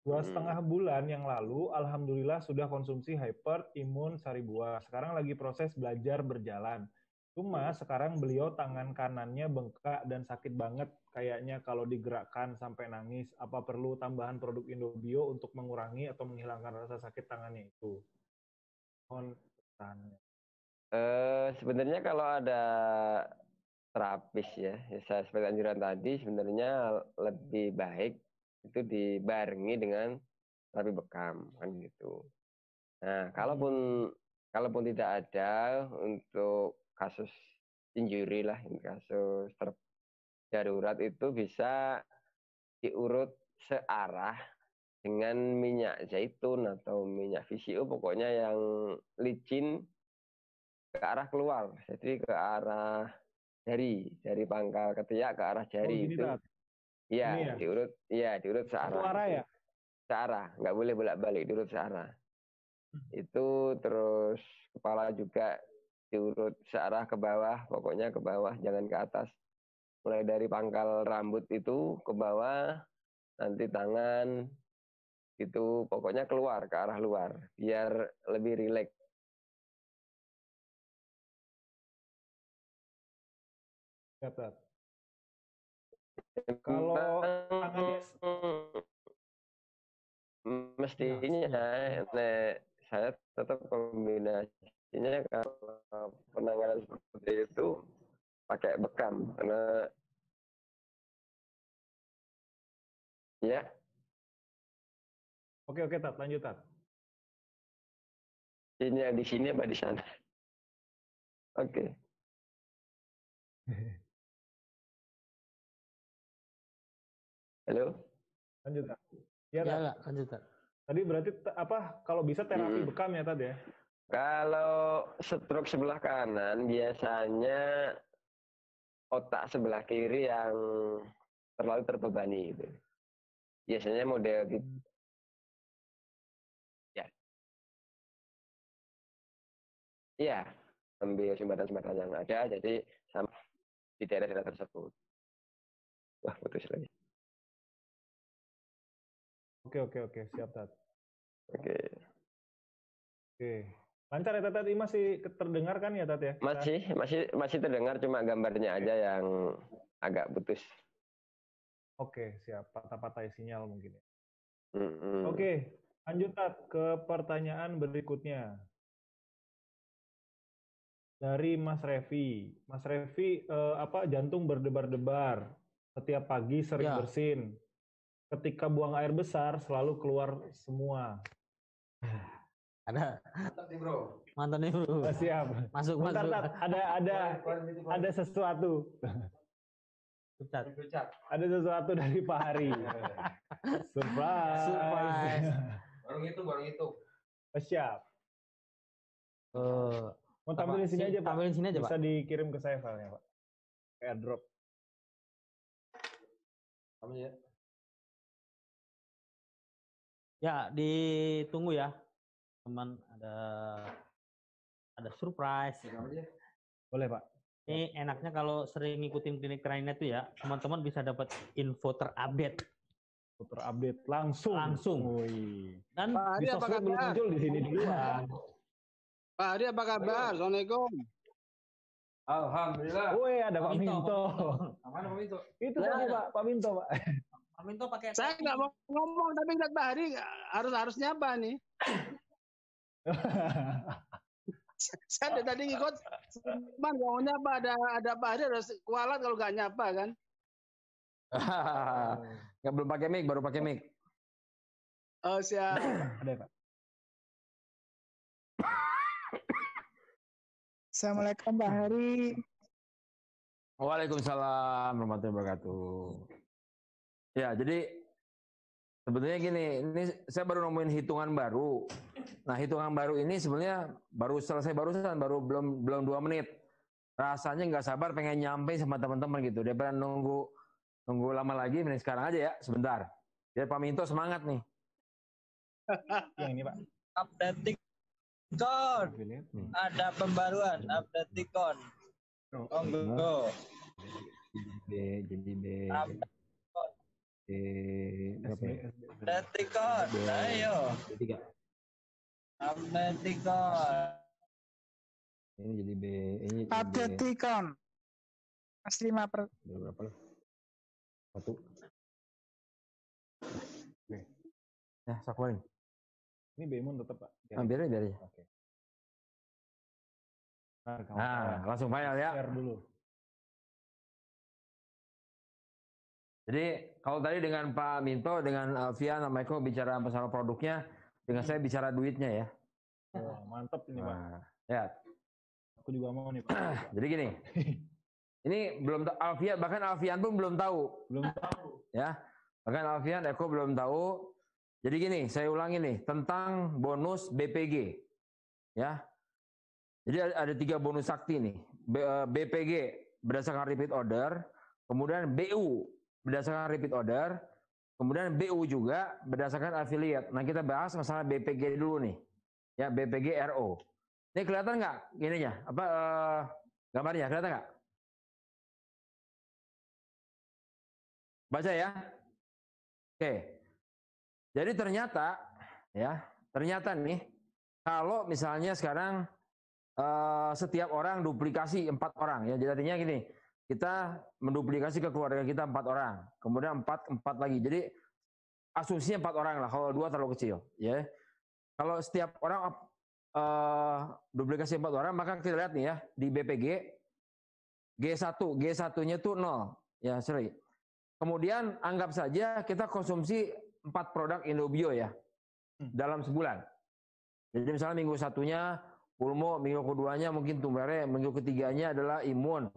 2,5 bulan yang lalu, alhamdulillah sudah konsumsi hyper imun sari buah. Sekarang lagi proses belajar berjalan. Cuma sekarang beliau tangan kanannya bengkak dan sakit banget. Kayaknya kalau digerakkan sampai nangis. Apa perlu tambahan produk Indobio untuk mengurangi atau menghilangkan rasa sakit tangannya itu? Mohon pertanyaan. Sebenarnya kalau ada terapis ya saya seperti anjuran tadi, sebenarnya lebih baik itu dibarengi dengan terapi bekam kan gitu. Nah, kalaupun tidak ada untuk kasus injury lah, kasus darurat, itu bisa diurut searah dengan minyak zaitun atau minyak VCO, pokoknya yang licin ke arah keluar, jadi ke arah dari pangkal ketiak ke arah jari itu. Iya, diurut searah. Satu arah ya? Searah, nggak boleh bolak-balik, diurut searah. itu, terus kepala juga diurut searah ke bawah, pokoknya ke bawah, jangan ke atas. Mulai dari pangkal rambut itu ke bawah, nanti tangan, itu pokoknya keluar, ke arah luar, biar lebih rileks. Kalau mestinya saya tetap kombinasinya kalau penanganan seperti itu pakai bekam, karena ya. Oke, Tat, lanjut, Tat. Ini yang di sini apa di sana? Oke. Halo? Lanjut, Tat. Ya, lanjut, Tat. Tadi berarti kalau bisa terapi bekam ya, Tat ya? Kalau stroke sebelah kanan biasanya otak sebelah kiri yang terlalu terbebani itu. Biasanya model gitu. Ya. Iya, ambil sumbatan-sumbatan yang ada, jadi sama di daerah-daerah tersebut. Wah, putus lagi. Oke, siap, Tat. Oke. Lancar ya, Tat? Ini masih terdengar kan ya, Tat ya? Masih terdengar, cuma gambarnya aja yang agak putus. Oke, siap. Patah-patah sinyal mungkin ya. Mm-hmm. Oke, lanjut, Tat, ke pertanyaan berikutnya. Dari Mas Revi. Mas Revi, jantung berdebar-debar. Setiap pagi sering bersin. Ketika buang air besar selalu keluar semua. Ada. Mantap nih, Bro. Mantap nih, Bro. Siap. Masuk. Tat, ada sesuatu. Ada sesuatu dari Pak Hari. Surprise. Baru itu. Siap. Mau tampilin sini aja, Pak. Tampilin sini aja, Bisa dikirim ke saya filenya, Pak. Kayak drop. Ya. Ya, ditunggu ya. Teman, ada surprise. Boleh, Pak. Ini enaknya kalau sering ngikutin klinik Trainer itu ya, teman-teman bisa dapat info terupdate. Langsung. Wih. Dan Pak Hari, apa kabar? Belum muncul di sini duluan. Pak Hari, apa kabar? Assalamualaikum. Alhamdulillah. Woi, ada Pak Minto. Mana Pak Minto? Itu tadi Pak Minto, Pak. Pak Minto pakai. Saya nggak mau ngomong, tapi lihat Pak Hari harusnya apa nih? Saya tadi ngikut, cuman ngomongnya apa? Ada Pak Hari harus kualat kalau nggak nyapa kan? Nggak, belum pakai mic, baru pakai mic. Oh, siap. Ada, Pak. Assalamualaikum Pak Hari. Waalaikumsalam warahmatullahi wabarakatuh. Ya, jadi sebetulnya gini, ini saya baru nemuin hitungan baru. Nah, hitungan baru ini sebenarnya baru selesai barusan, belum 2 menit. Rasanya nggak sabar pengen nyampe sama teman-teman gitu. Daripada nunggu lama lagi, mending sekarang aja ya, sebentar. Biar Pak Minto semangat nih. Yang ini, Pak. Update ada pembaruan update Tikon. Monggo. Jadi B. Update Tikon. Ayo. Update Tikon. Ini jadi B. Ini Update Tikon. Mas 5 berapa lah? 1. Oke. Ya, sakwain. Ini Bemon tetap, Pak. Biar aja. Oke. Nah, langsung file ya. Share dulu. Jadi kalau tadi dengan Pak Minto, dengan Alfian, sama Eko bicara masalah produknya, dengan saya bicara duitnya ya. Wah, mantap ini, Pak. Ya. Aku juga mau nih, Pak. Jadi gini. Ini belum Alfian, bahkan Alfian pun belum tahu. Ya. Bahkan Alfian, Eko belum tahu. Jadi gini, saya ulangi nih tentang bonus BPG. Ya. Jadi ada 3 bonus sakti nih. BPG berdasarkan repeat order, kemudian BU berdasarkan repeat order, kemudian BU juga berdasarkan affiliate. Nah, kita bahas masalah BPG dulu nih. Ya, BPG RO. Ini kelihatan nggak ininya? Apa gambarnya kelihatan nggak? Baca ya. Oke. Jadi ternyata nih kalau misalnya sekarang setiap orang duplikasi 4 orang ya. Jadi artinya gini, kita menduplikasi ke keluarga kita 4 orang, kemudian 4 lagi. Jadi asumsinya 4 orang lah, kalau 2 terlalu kecil ya. Kalau setiap orang duplikasi 4 orang, maka kita lihat nih ya di BPG G1-nya tuh 0 ya, sorry. Kemudian anggap saja kita konsumsi 4 produk Indobio ya dalam sebulan. Jadi misalnya minggu satunya pulmo, minggu keduanya mungkin tumbere, minggu ketiganya adalah imun,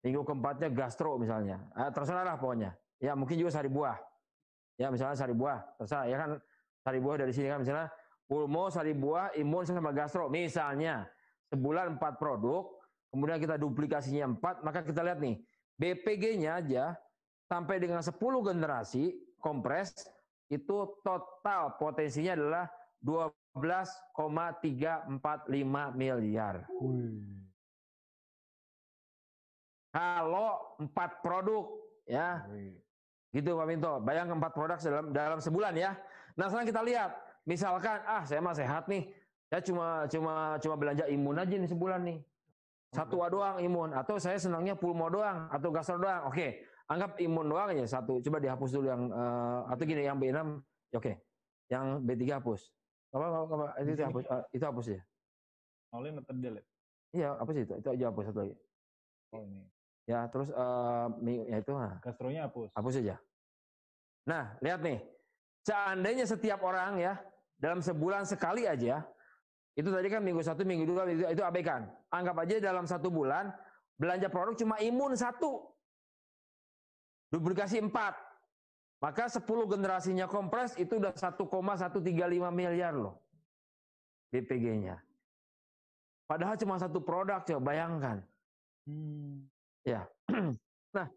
minggu keempatnya gastro misalnya. Terserah lah pokoknya. Ya mungkin juga sari buah. Ya misalnya sari buah, terserah ya kan, sari buah dari sini kan misalnya pulmo, sari buah, imun sama gastro. Misalnya sebulan 4 produk, kemudian kita duplikasinya 4, maka kita lihat nih BPG-nya aja sampai dengan 10 generasi kompres itu total potensinya adalah 12,345 miliar. Kalau 4 produk ya. Gitu Pak Minto. Bayangkan 4 produk dalam sebulan ya. Nah, sekarang kita lihat, misalkan saya mah sehat nih. Saya cuma belanja imun aja nih sebulan nih. 1 doang imun, atau saya senangnya pulmo doang atau gastro doang. Oke. Anggap imun doang aja 1. Coba dihapus dulu yang atau gini yang B6. Oke. Yang B3 hapus. Apa itu hapus, itu hapus ya. Oleh atau delete? Iya, hapus itu. Itu aja hapus satu lagi. Oh ini. Ya, terus ya itu gastronya hapus. Hapus aja. Nah, lihat nih. Seandainya setiap orang ya dalam sebulan sekali aja, itu tadi kan minggu 1, minggu 2 itu abaikan. Anggap aja dalam 1 bulan belanja produk cuma imun 1. Duplikasi 4. Maka 10 generasinya kompres itu udah 1,135 miliar loh. BPG-nya. Padahal cuma 1 produk, coba bayangkan. Ya. Nah,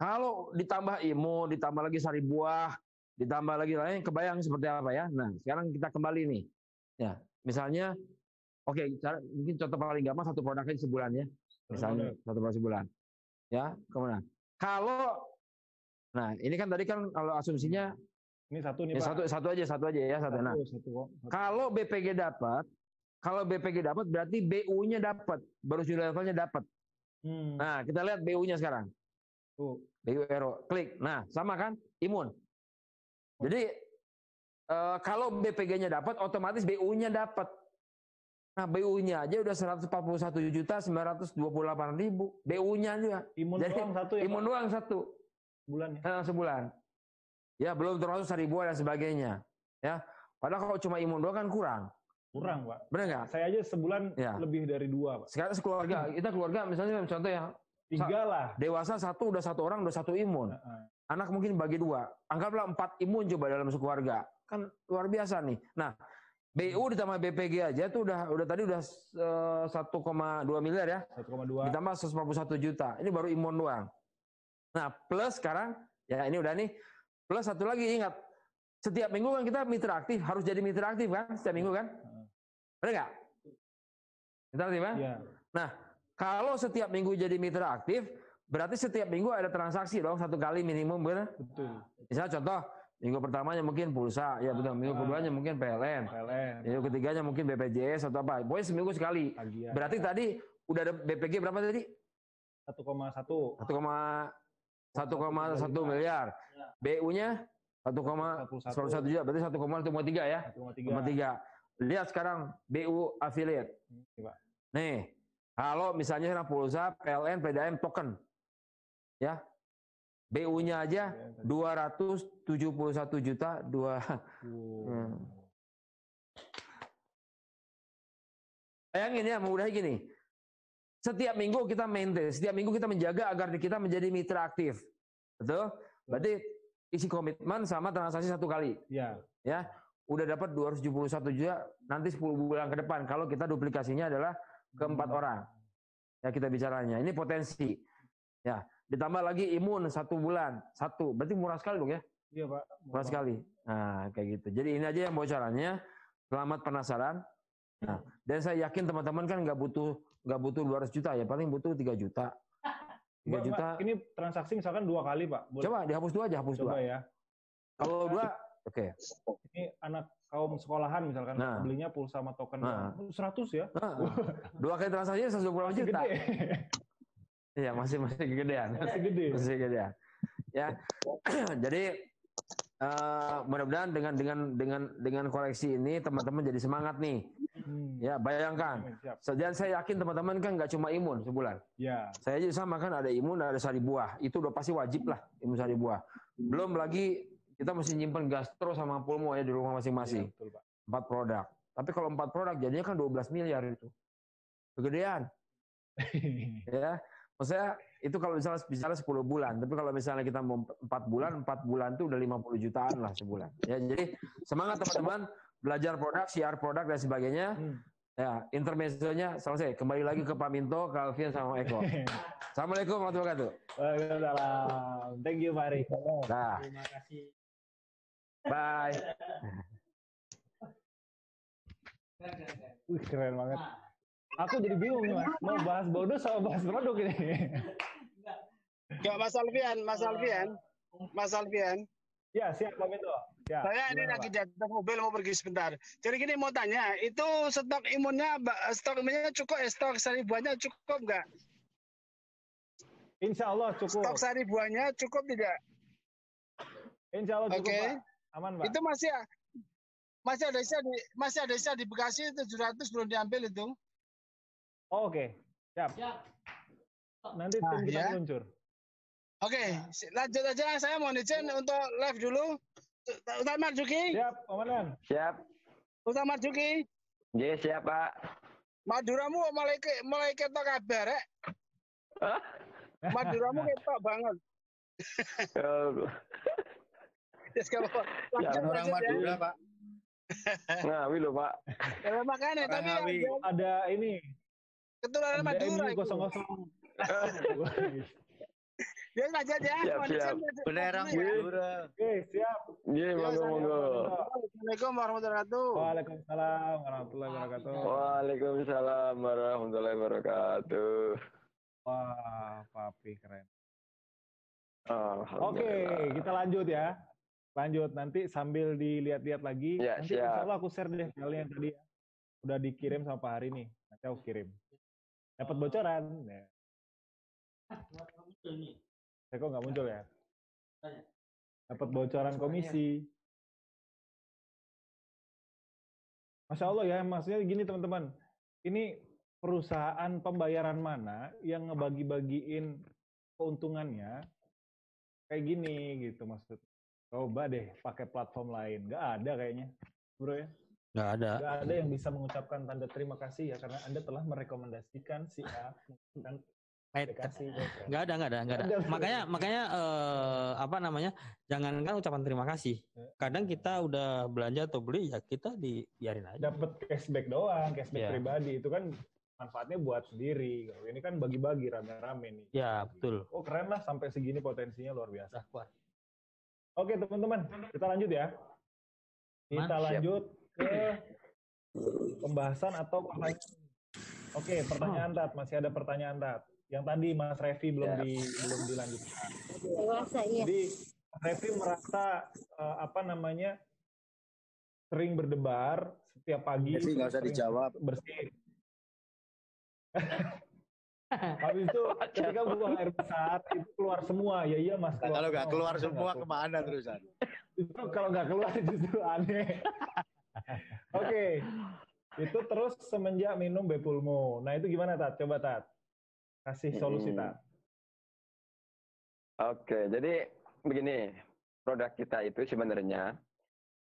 kalau ditambah imun, ditambah lagi sari buah, ditambah lagi lain, kebayang seperti apa ya. Nah, sekarang kita kembali nih. Ya, misalnya, oke, mungkin contoh paling gampang 1 produk aja sebulan ya. Misalnya 1 produk sebulan. Ya, kemudian. Nah, ini kan tadi kan kalau asumsinya ini 1 nih ya, Pak. Satu aja ya. Nah, kalau BPG dapat berarti BU-nya dapat, baru sudah levelnya dapat. Nah, kita lihat BU-nya sekarang. BU Ero, klik. Nah, sama kan? Imun. Jadi kalau BPG-nya dapat, otomatis BU-nya dapat. Nah, BU-nya aja udah 141.928.000. BU-nya juga. Imun jadi, doang 1 ya. Imun Pak? doang 1. Bulan ya? Sebulan. Ya, belum termasuk sari buah dan sebagainya. Ya. Padahal kalau cuma imun doang kan kurang. Kurang, Pak. Benar nggak? Saya aja sebulan lebih dari 2, Pak. Sekarang sekeluarga, kita keluarga misalnya contoh ya. 3 lah. Dewasa 1 udah 1 orang udah 1 imun. Anak mungkin bagi 2. Anggaplah 4 imun coba dalam sekeluarga. Kan luar biasa nih. Nah, BU ditambah BPG aja tuh udah tadi udah 1,2 miliar ya. 1,2. Ditambah 141 juta. Ini baru imun doang. Nah, plus sekarang ya ini udah nih. Plus satu lagi, ingat. Setiap minggu kan kita mitra aktif, harus jadi mitra aktif kan? Setiap minggu kan? Benar nggak? Mitra aktif kan? Ya. Nah, kalau setiap minggu jadi mitra aktif, berarti setiap minggu ada transaksi dong, 1 kali minimum, benar? Betul. Misalnya contoh, minggu pertamanya mungkin pulsa, ya betul. Minggu keduanya mungkin PLN. Minggu ketiganya mungkin BPJS atau apa. Pokoknya seminggu sekali. Berarti tadi udah ada BPG berapa tadi? 1,1. 1,1 miliar. BU-nya 1,1 juta, berarti 1,3 ya. 1,3. Lihat sekarang BU affiliate. Nih, kalau misalnya pulsa, PLN, PDAM, token. Ya. BU-nya aja 271 juta 2. Bayangin ya, mudah gini. Setiap minggu kita maintain, setiap minggu kita menjaga agar kita menjadi mitra aktif. Betul? Berarti isi komitmen sama transaksi 1 kali. Ya. Ya. Udah dapat 271 juta nanti 10 bulan ke depan kalau kita duplikasinya adalah ke 4 orang. Ya kita bicaranya. Ini potensi. Ya, ditambah lagi imun 1 bulan, 1. Berarti murah sekali dong ya? Iya, Pak. Murah sekali. Nah, kayak gitu. Jadi ini aja yang bocorannya. Selamat penasaran. Nah, dan saya yakin teman-teman kan nggak butuh 200 juta ya, paling butuh 3 juta. 3 juta. Ini transaksi misalkan 2 kali, Pak. Boleh. Coba dihapus 2 aja, hapus 2. Coba ya. Kalau 2, oke. Ini anak kaum sekolahan misalkan belinya pulsa sama token 100 ya. 2 kali transaksinya 120 juta. Iya, masih gedean. Masih gede. Masih gedean. Ya. Jadi mudah-mudahan dengan koleksi ini teman-teman jadi semangat nih. Ya, bayangkan. Dan saya yakin teman-teman kan nggak cuma imun sebulan. Ya. Saya aja sama kan ada imun, ada sari buah. Itu udah pasti wajib lah imun sari buah. Belum lagi kita mesti nyimpen gastro sama pulmo ya di rumah masing-masing. Ya, betul, Pak. 4 produk. Tapi kalau 4 produk jadinya kan 12 miliar itu. Kegedean. Ya. Maksudnya itu kalau misalnya bicara 10 bulan, tapi kalau misalnya kita mau 4 bulan itu udah 50 jutaan lah sebulan. Ya, jadi semangat teman-teman, belajar produk, siar produk dan sebagainya. Ya, intermezzonya selesai. Kembali lagi ke Pak Minto, ke Alfian sama Eko. Assalamualaikum warahmatullahi wabarakatuh. Waalaikumsalam. Thank you, Pak Ari. Nah. Terima kasih. Bye. Wih, keren banget. Aku jadi bingung nih, Mas. Mau bahas bonus sama bahas produk ini. Enggak, Mas Alfian. Ya, siap Pak Minto. Ya, saya ini lagi di atas mobil mau pergi sebentar. Jadi gini mau tanya, itu stok imunnya cukup, stok sari buahnya cukup nggak? Insya Allah cukup. Stok sari buahnya cukup tidak? Insya Allah cukup, Pak. Aman, Pak. Itu masih ada sisa di Bekasi 700 belum diambil itu. Oh, oke. Siap. Nanti tim kita meluncur. Oke, lanjut aja. Saya mau izin untuk live dulu. Ustaz Marzuki. Siap, Komandan. Siap. Ustaz Marzuki. Iya, siap, Pak. Maduramu mulai ketok kabar, rek. Maduramu ketok banget. Orang Madura, Pak. Ngawi loh, Pak. Ya, makanya tapi ada ini. Ketularan Madura itu. 001. Ya aja ya. Siap. Belerang Madura. Oke, siap. Iya, monggo. Assalamualaikum warahmatullahi wabarakatuh. Waalaikumsalam warahmatullahi wabarakatuh. Waalaikumsalam warahmatullahi wabarakatuh. Wah, Papi keren. Oke, kita lanjut ya. Lanjut nanti sambil dilihat-lihat lagi. Ya, nanti insya Allah aku share deh kalian yang tadi ya. Udah dikirim sama Pak Hari nih. Nanti aku kirim. Dapat bocoran. Ya. Kok nggak muncul ya? Dapat bocoran komisi. Masya Allah ya, maksudnya gini teman-teman. Ini perusahaan pembayaran mana yang ngebagi-bagiin keuntungannya kayak gini gitu maksud. Coba deh pakai platform lain. Nggak ada kayaknya, bro ya. Nggak ada. Nggak ada yang bisa mengucapkan tanda terima kasih ya karena Anda telah merekomendasikan si A dan nggak ada. Makanya apa namanya? Jangankan ucapan terima kasih. Kadang kita udah belanja atau beli ya kita dibiarin aja. Dapat cashback doang, cashback pribadi itu kan manfaatnya buat sendiri. Ini kan bagi-bagi rame-rame nih. Ya betul. Oh keren lah sampai segini potensinya luar biasa. Oke teman-teman, kita lanjut ya. Kita lanjut ke pembahasan atau pertanyaan. Oke, pertanyaan Tat, masih ada pertanyaan Tat. Yang tadi Mas Revi belum dilanjutkan. Jadi Mas Revi merasa sering berdebar setiap pagi. Nggak usah dijawab. Bersih. Habis itu ketika buang air besar itu keluar semua. Ya iya Mas. Kalau nggak keluar semua kemana terusan? Itu kalau nggak keluar justru aneh. Oke. Itu terus semenjak minum Bepulmo. Nah itu gimana Tat? Coba Tat. Kasih solusi Tat. Oke, jadi begini. Produk kita itu sebenarnya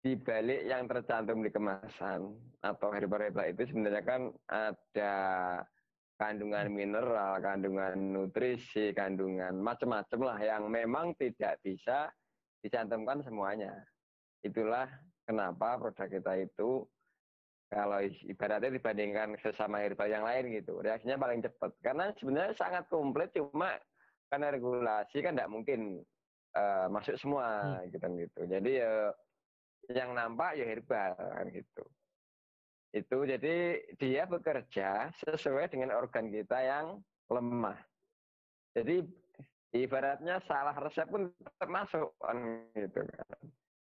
di balik yang tercantum di kemasan atau herbal-herbal itu sebenarnya kan ada kandungan mineral, kandungan nutrisi, kandungan macam-macam lah yang memang tidak bisa dicantumkan semuanya. Itulah kenapa produk kita itu kalau ibaratnya dibandingkan sesama herbal yang lain gitu, reaksinya paling cepat. Karena sebenarnya sangat komplit, cuma karena regulasi kan tidak mungkin masuk semua gitu. Jadi yang nampak ya herbal kan gitu. Itu jadi dia bekerja sesuai dengan organ kita yang lemah. Jadi ibaratnya salah resep pun termasuk kan gitu kan.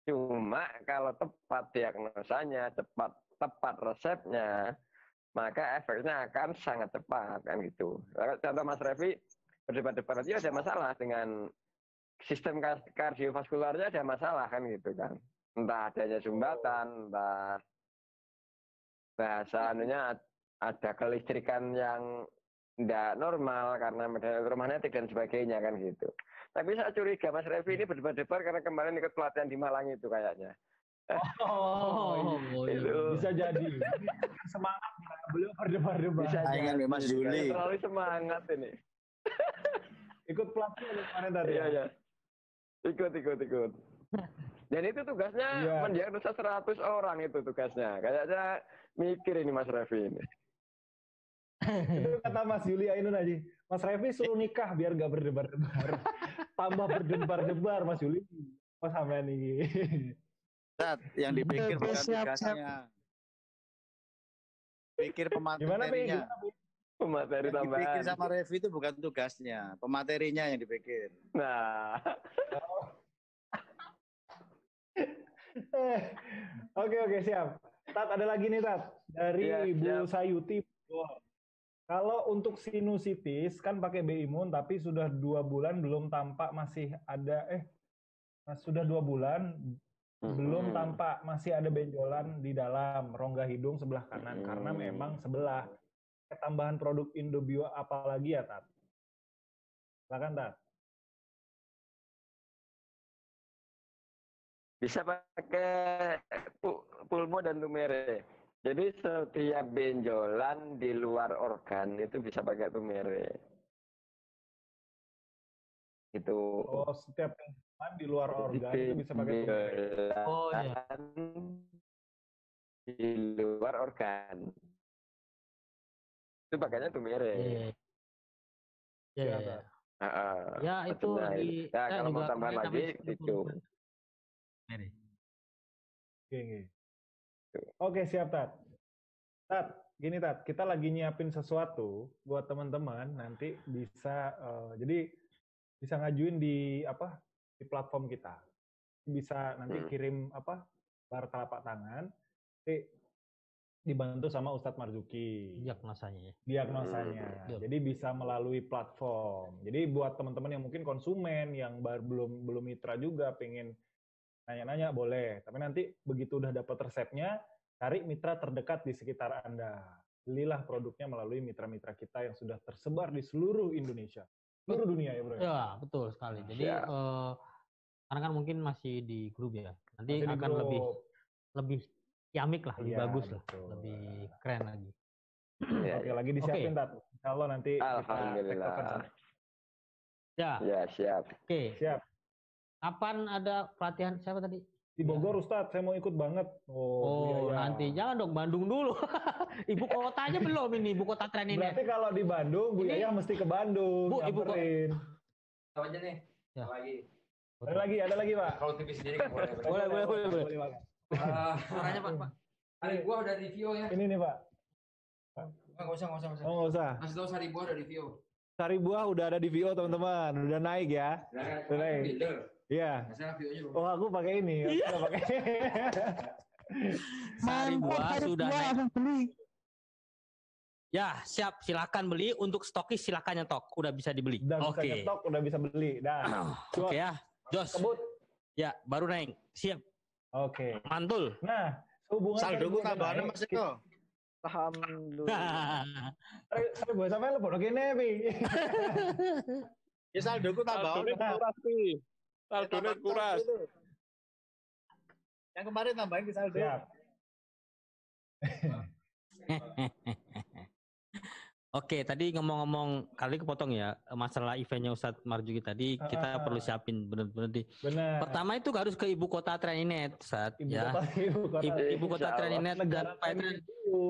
Cuma kalau tepat diagnosanya, tepat resepnya, maka efeknya akan sangat cepat kan gitu. Contoh Mas Revi berdebat-debat aja ada masalah dengan sistem kardiovaskularnya, ada masalah kan gitu kan. Entah adanya sumbatan, entah bahasa anunya ada kelistrikan yang tidak normal karena elektromagnetik dan sebagainya kan gitu. Tapi saya curiga Mas Revi ini berdebat-debat karena kemarin ikut pelatihan di Malang itu kayaknya. Itu. Bisa jadi. Semangat beliau berdebat-debat. Bisa jadi Mas Juli. Terlalu semangat ini. Ikut pelatihan kemarin tadi. Iya. Ikut. Dan itu tugasnya mendiagnosa 100 orang itu tugasnya. Kayaknya mikir ini Mas Revi ini. Itu kata Mas Yuli Ainun aja. Mas Revi suruh nikah biar gak berdebar-debar. Tambah berdebar-debar Mas Yuli. Mas sampean ini. Yang dipikir bukan tugasnya. Pikir pematerinya. Pemateri tambahan. Dipikir sama Revi itu bukan tugasnya. Pematerinya yang dipikir. Nah. Oke, siap. Tat, ada lagi nih Tat. Dari Ibu Sayuti. Kalau untuk sinusitis kan pakai B-Imun tapi sudah 2 bulan belum tampak masih ada sudah 2 bulan belum tampak masih ada benjolan di dalam rongga hidung sebelah kanan karena memang sebelah. Tambahan produk Indobio apalagi ya Tat? Silakan Tat. Bisa pakai pulmo dan tumere. Jadi setiap benjolan di luar organ itu bisa pakai tumere. Itu. Oh, setiap benjolan di luar organ itu bisa pakai tumere. Oh iya. Di luar organ. Itu pakainya tumere. Iya. Ya itu di. Ya kalau mau tambahan lagi itu. Oke, siap Tat. Tat, gini Tat, kita lagi nyiapin sesuatu buat teman-teman nanti bisa jadi bisa ngajuin di platform kita. Bisa nanti kirim bar telapak tangan. Nanti dibantu sama Ustadz Marzuki. Diagnosanya. Jadi bisa melalui platform. Jadi buat teman-teman yang mungkin konsumen yang belum mitra juga pengen nanya-nanya boleh. Tapi nanti begitu udah dapat resepnya, cari mitra terdekat di sekitar Anda. Belilah produknya melalui mitra-mitra kita yang sudah tersebar di seluruh Indonesia. Seluruh dunia ya bro. Ya, betul sekali. Jadi karena kan mungkin masih di grup ya. Nanti masih akan lebih ciamik lah, lebih bagus betul. Lah. Lebih keren lagi. Oke, lagi disiapin Tat. Insyaallah nanti Alhamdulillah. Ya, siap. Oke. Siap. Kapan ada pelatihan siapa tadi? Di Bogor Ustadz, saya mau ikut banget. Nanti jangan dong Bandung dulu. Ibu kotanya belum ini, ibu kota tren ini. Berarti kalau di Bandung, Bu Yaya mesti ke Bandung. Bu, ibu kota. Tahu aja nih. Ya. Ada lagi Pak. Kalau TV sendiri kan boleh. Boleh. Suaranya Pak. Hari buah udah review ya. Ini nih Pak. Nggak usah. Oh, nggak usah. Kasih tahu Sari buah udah review. Sari buah udah ada di VO teman-teman, udah naik ya. Udah naik. Iya. Oh aku pakai ini. Aku pakai. Sari buah sudah naik. Ya siap, silakan beli. Untuk stokis silakan nyetok, udah bisa dibeli. Oke. Nyetok udah bisa beli. Oke ya, Jos. Kebut. Ya baru naik. Siap. Oke. Mantul. Nah, hubungan saldoku tambahan Mas Eko. Alhamdulillah. Saya buat sampai lo bodoh gini, Pi. Ya saldoku tambahan. Saldonya kuras. Yang kemarin tambahin ke saldo. Siap. Oke, tadi ngomong-ngomong kali kepotong ya masalah eventnya Ustadz Marzuki tadi kita perlu siapin benar-benar. Pertama itu harus ke ibu kota Treninet, Ustadz ya. Ibu kota Treninet dan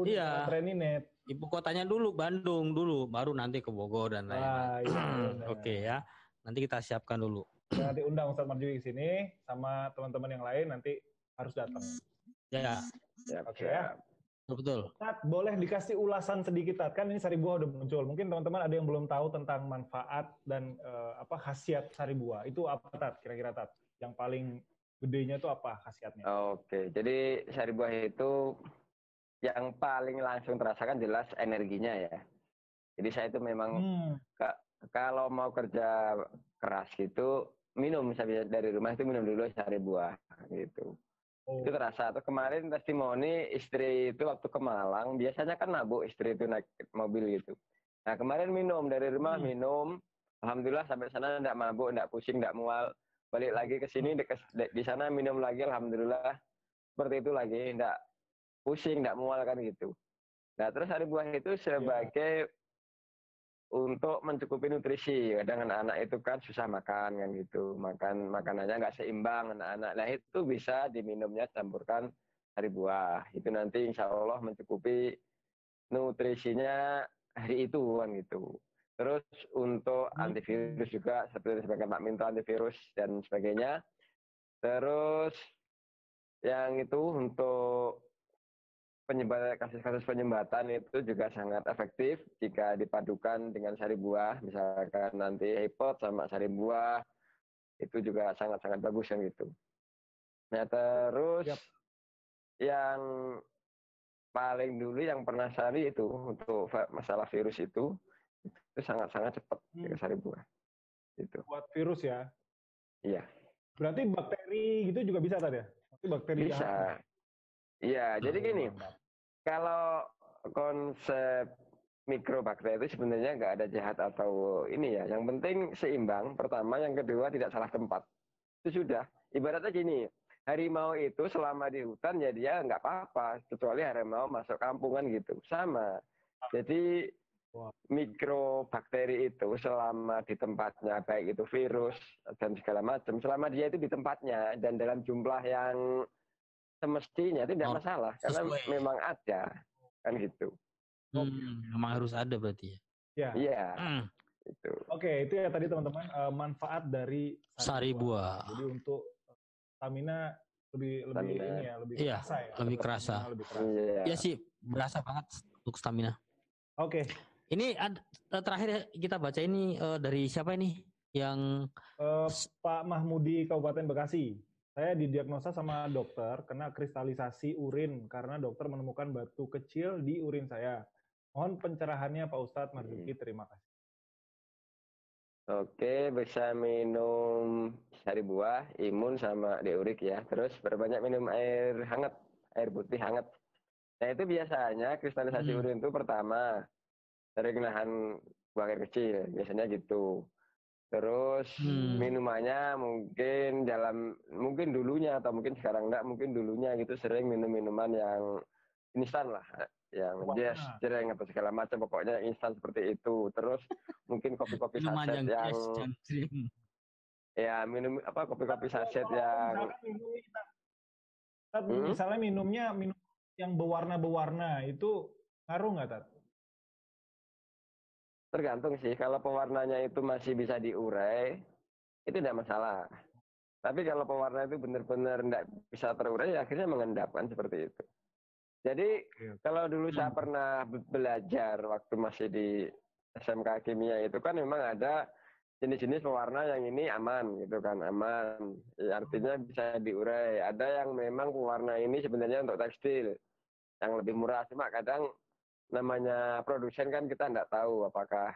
iya. Treninet. Ibu kotanya dulu Bandung dulu, baru nanti ke Bogor dan lain-lain. Oke ya, nanti kita siapkan dulu. Nanti undang Ustadz Marzuki ke sini sama teman-teman yang lain nanti harus datang. Ya. Oke ya. Betul. Tat, boleh dikasih ulasan sedikit, Tat? Kan ini sari buah udah muncul. Mungkin teman-teman ada yang belum tahu tentang manfaat dan khasiat sari buah. Itu apa, Tat? Kira-kira, Tat? Yang paling gedenya itu apa khasiatnya? Oke, jadi sari buah itu yang paling langsung terasakan jelas energinya ya. Jadi saya itu memang kalau mau kerja keras gitu, minum misalnya dari rumah itu minum dulu sari buah gitu. Itu terasa. Atau kemarin testimoni istri itu waktu ke Malang, biasanya kan mabuk istri itu naik mobil gitu. Nah kemarin minum dari rumah minum, alhamdulillah sampai sana enggak mabuk, enggak pusing, enggak mual. Balik lagi ke sini di sana minum lagi, alhamdulillah seperti itu lagi, enggak pusing, enggak mual kan gitu. Nah terus sari buah itu sebagai untuk mencukupi nutrisi. Kadang anak-anak itu kan susah makan kan gitu, makanannya nggak seimbang anak-anak. Nah itu bisa diminumnya campurkan sari buah. Itu nanti insya Allah mencukupi nutrisinya hari itu kan gitu. Terus untuk antivirus juga seperti Pak Minto antivirus dan sebagainya. Terus yang itu untuk kasus-kasus penyumbatan itu juga sangat efektif jika dipadukan dengan sari buah, misalkan nanti hipot sama sari buah itu juga sangat-sangat bagus kan gitu. Nah terus yang paling dulu yang pernah sari itu untuk masalah virus itu sangat-sangat cepat sari buah. Itu. Buat virus ya? Iya. Berarti bakteri gitu juga bisa tadi ya? Bakteri bisa. Iya, jadi gini, kalau konsep mikrobakteri itu sebenarnya nggak ada jahat atau ini ya. Yang penting seimbang, pertama. Yang kedua tidak salah tempat. Itu sudah. Ibaratnya gini, harimau itu selama di hutan ya dia nggak apa-apa. Kecuali harimau masuk kampungan gitu. Sama. Jadi mikrobakteri itu selama di tempatnya, baik itu virus dan segala macam, selama dia itu di tempatnya dan dalam jumlah yang semestinya tidak masalah karena memang ada kan gitu. Memang harus ada berarti ya. Iya. Itu. Oke, itu ya tadi teman-teman manfaat dari sari buah. Jadi untuk stamina lebih ini ya, lebih kerasa ya. Lebih kerasa. Iya sih, berasa banget untuk stamina. Oke. Ini terakhir kita baca ini dari siapa ini? Yang Pak Mahmudi Kabupaten Bekasi. Saya didiagnosa sama dokter kena kristalisasi urin karena dokter menemukan batu kecil di urin saya. Mohon pencerahannya Pak Ustadz Marzuki, terima kasih. Oke, bisa minum sari buah, imun sama diurik ya. Terus berbanyak minum air hangat, air putih hangat. Nah itu biasanya kristalisasi urin itu pertama sering nahan buang air kecil, biasanya gitu. Terus minumannya mungkin dulunya atau mungkin sekarang enggak, mungkin dulunya gitu sering minum minuman yang instan lah, yang jereng atau segala macam, pokoknya instan seperti itu. Terus mungkin kopi-kopi saset yang ya minum kopi-kopi saset yang misalnya minum yang berwarna-berwarna itu ngaruh nggak, Tat? Tergantung sih, kalau pewarnanya itu masih bisa diurai, itu tidak masalah. Tapi kalau pewarna itu benar-benar tidak bisa terurai, ya akhirnya mengendap kan seperti itu. Jadi kalau dulu saya pernah belajar waktu masih di SMK Kimia itu kan memang ada jenis-jenis pewarna yang ini aman gitu kan, aman. Ya, artinya bisa diurai. Ada yang memang pewarna ini sebenarnya untuk tekstil yang lebih murah, cuma kadang namanya produsen kan kita nggak tahu apakah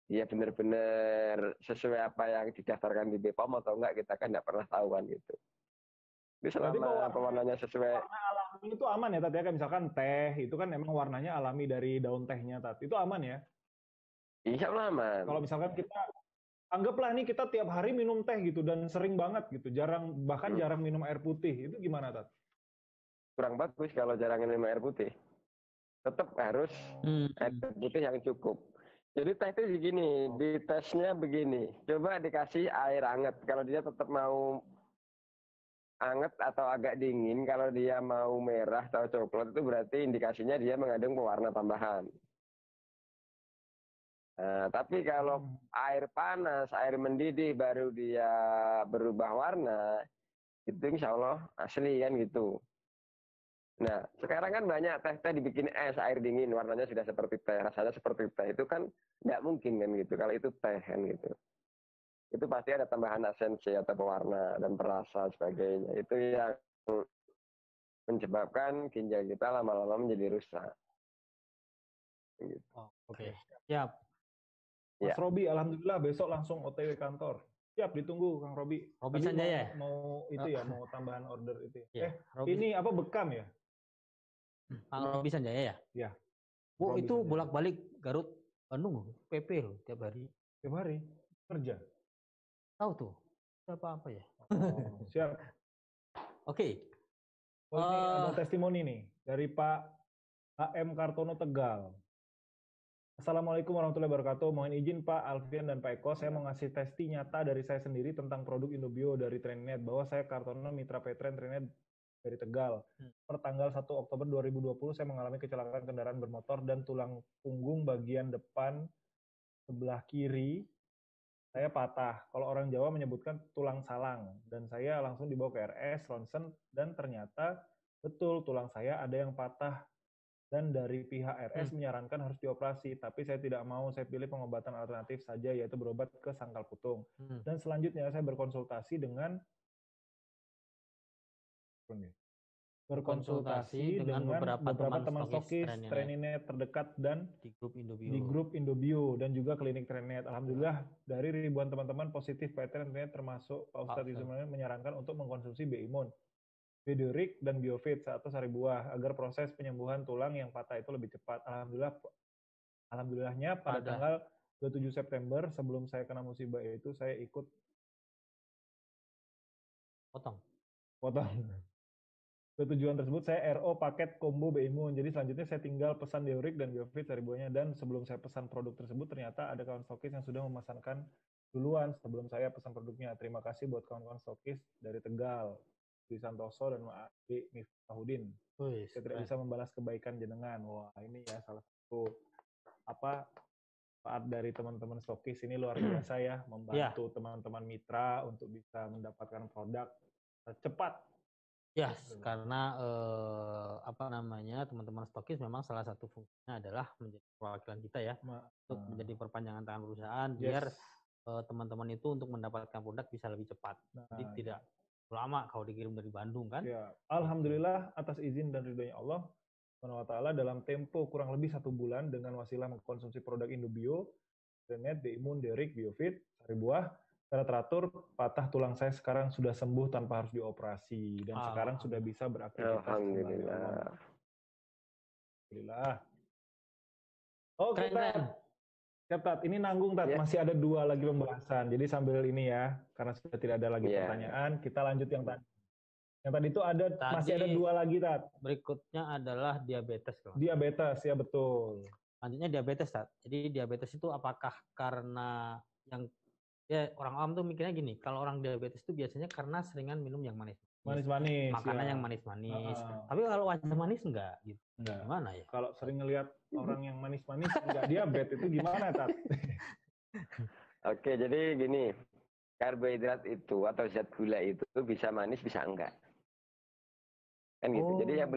dia benar-benar sesuai apa yang didaftarkan di BPOM atau enggak, kita kan nggak pernah tahu kan gitu. Jadi selama pewarnanya sesuai. Warna alami itu aman ya, Tat ya? Kayak misalkan teh itu kan memang warnanya alami dari daun tehnya, Tat. Itu aman ya? Insya Allah aman. Kalau misalkan kita anggaplah nih kita tiap hari minum teh gitu dan sering banget gitu, jarang minum air putih, itu gimana, Tat? Kurang bagus kalau jarang minum air putih. Tetap harus air putih yang cukup. Jadi teh itu begini, di tesnya begini. Coba dikasih air hangat. Kalau dia tetap mau hangat atau agak dingin, kalau dia mau merah atau coklat itu berarti indikasinya dia mengandung pewarna tambahan. Nah, tapi kalau air panas, air mendidih baru dia berubah warna, itu insya Allah asli kan gitu. Nah, sekarang kan banyak teh dibikin es, air dingin, warnanya sudah seperti teh, rasanya seperti teh. Itu kan nggak mungkin kan gitu, kalau itu teh kan gitu. Itu pasti ada tambahan esensi atau pewarna dan perasa sebagainya. Itu yang menyebabkan ginjal kita lama-lama menjadi rusak. Gitu. Oh, oke. Siap. Mas Robi, alhamdulillah besok langsung OTW kantor. Siap, ditunggu Kang Robi. Robi Sanjaya. Mau itu ya, mau tambahan order itu. Robi. Ini apa bekam ya? Kang Robi Sanjaya ya? Iya. Bu, itu bolak-balik Garut Bandung PP loh tiap hari. Tiap hari kerja. Tahu tuh. Apa ya? Oh, siap. Oke. Oh, ini ada testimoni nih dari Pak HM Kartono Tegal. Assalamualaikum warahmatullahi wabarakatuh. Mohon izin Pak Alfian dan Pak Eko, saya mau ngasih testi nyata dari saya sendiri tentang produk Indobio dari Trainet, bahwa saya Kartono Mitra Petren Trainet dari Tegal. Per tanggal 1 Oktober 2020 saya mengalami kecelakaan kendaraan bermotor dan tulang punggung bagian depan sebelah kiri saya patah. Kalau orang Jawa menyebutkan tulang salang, dan saya langsung dibawa ke RS ronsen dan ternyata betul tulang saya ada yang patah. Dan dari pihak RS menyarankan harus dioperasi, tapi saya tidak mau, saya pilih pengobatan alternatif saja, yaitu berobat ke sangkal putung. Dan selanjutnya saya berkonsultasi dengan beberapa teman stokis Trainet terdekat dan di grup Indobio dan juga klinik Trainet. Alhamdulillah dari ribuan teman-teman positif Trainet termasuk Pak Ustadz Yusuf menyarankan untuk mengkonsumsi B-Imun, Biorik dan Biofit atau sari buah agar proses penyembuhan tulang yang patah itu lebih cepat. Alhamdulillahnya pada tanggal 27 September sebelum saya kena musibah itu saya ikut potong. Tujuan tersebut saya RO paket combo B-Imun. Jadi selanjutnya saya tinggal pesan Biorik dan Biofit sari buahnya, dan sebelum saya pesan produk tersebut ternyata ada kawan stokis yang sudah memesankan duluan sebelum saya pesan produknya. Terima kasih buat kawan-kawan stokis dari Tegal, di Santoso dan Adi Miftahudin. Saya tidak bisa membalas kebaikan jenengan. Wah, ini ya salah satu manfaat dari teman-teman stokis ini luar biasa ya, membantu teman-teman mitra untuk bisa mendapatkan produk cepat. Ya, karena teman-teman stokis memang salah satu fungsinya adalah menjadi perwakilan kita ya, untuk menjadi perpanjangan tangan perusahaan biar teman-teman itu untuk mendapatkan produk bisa lebih cepat. Jadi tidak lama kalau dikirim dari Bandung kan. Ya, alhamdulillah atas izin dan ridhonya Allah SWT dalam tempo kurang lebih 1 bulan dengan wasilah mengkonsumsi produk Indobio, Trainet, B-Imun, Biorik, Biofit, sari buah, secara teratur patah tulang saya sekarang sudah sembuh tanpa harus dioperasi dan sekarang sudah bisa beraktivitas. Alhamdulillah. Alhamdulillah. Oke, Tat, ini nanggung Tat, masih ada 2 lagi pembahasan. Jadi sambil ini ya, karena sudah tidak ada lagi pertanyaan, kita lanjut yang tadi. Yang tadi itu masih ada 2 lagi Tat. Berikutnya adalah diabetes. Diabetes, ya betul. Lanjutnya diabetes Tat. Jadi diabetes itu apakah karena yang orang awam tuh mikirnya gini, kalau orang diabetes itu biasanya karena seringan minum yang manis-manis, makanan yang manis-manis. Tapi kalau wajah manis enggak gitu. Enggak. Gimana ya? Kalau sering ngelihat orang yang manis-manis enggak diabetes itu gimana, Tat? Oke, jadi gini, karbohidrat itu atau zat gula itu bisa manis bisa enggak. Kan gitu. Jadi yang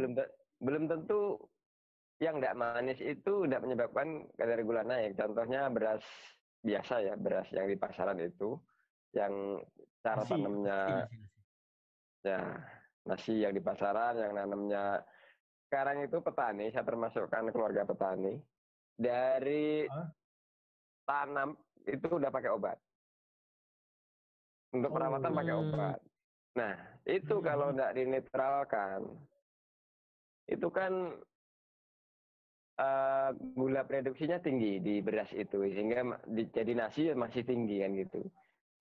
belum tentu yang enggak manis itu enggak menyebabkan kadar gula naik. Contohnya beras biasa ya, beras yang di pasaran itu yang cara tanamnya nasi yang di pasaran yang nanamnya sekarang itu petani, saya termasukkan keluarga petani, dari tanam itu udah pakai obat untuk perawatan, pakai obat. Nah itu kalau nggak dinetralkan itu kan gula produksinya tinggi di beras itu sehingga jadi nasi masih tinggi kan gitu.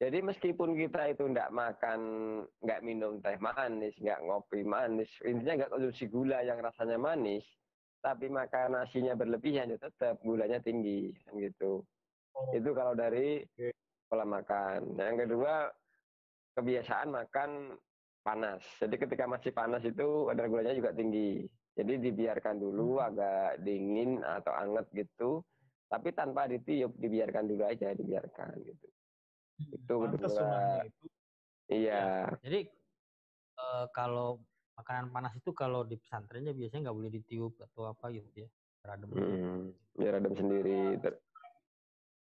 Jadi meskipun kita itu nggak makan, nggak minum teh manis, nggak ngopi manis, intinya nggak konsumsi gula yang rasanya manis, tapi makan nasinya berlebihan ya tetap gulanya tinggi kan gitu. Itu kalau dari pola makan. Yang kedua, kebiasaan makan panas. Jadi ketika masih panas itu kadar gulanya juga tinggi. Jadi dibiarkan dulu agak dingin atau anget gitu, tapi tanpa ditiup, dibiarkan dulu aja, dibiarkan gitu. Itu kedua. Iya. Jadi kalau makanan panas itu kalau di pesantrennya biasanya nggak boleh ditiup atau apa gitu ya. Radem. Biar adem sendiri.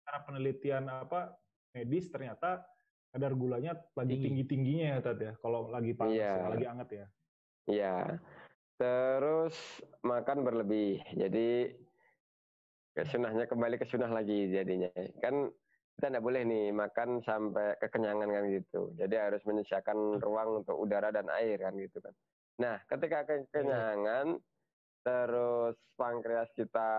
Cara penelitian medis ternyata kadar gulanya lagi tinggi-tingginya ya Tat ya. Kalau lagi panas ya, lagi hangat ya. Iya. Terus makan berlebih. Jadi sunahnya kembali ke sunah lagi jadinya. Kan kita tidak boleh nih makan sampai kekenyangan kan gitu. Jadi harus menyediakan ruang untuk udara dan air kan gitu kan. Nah, ketika kekenyangan, terus pankreas kita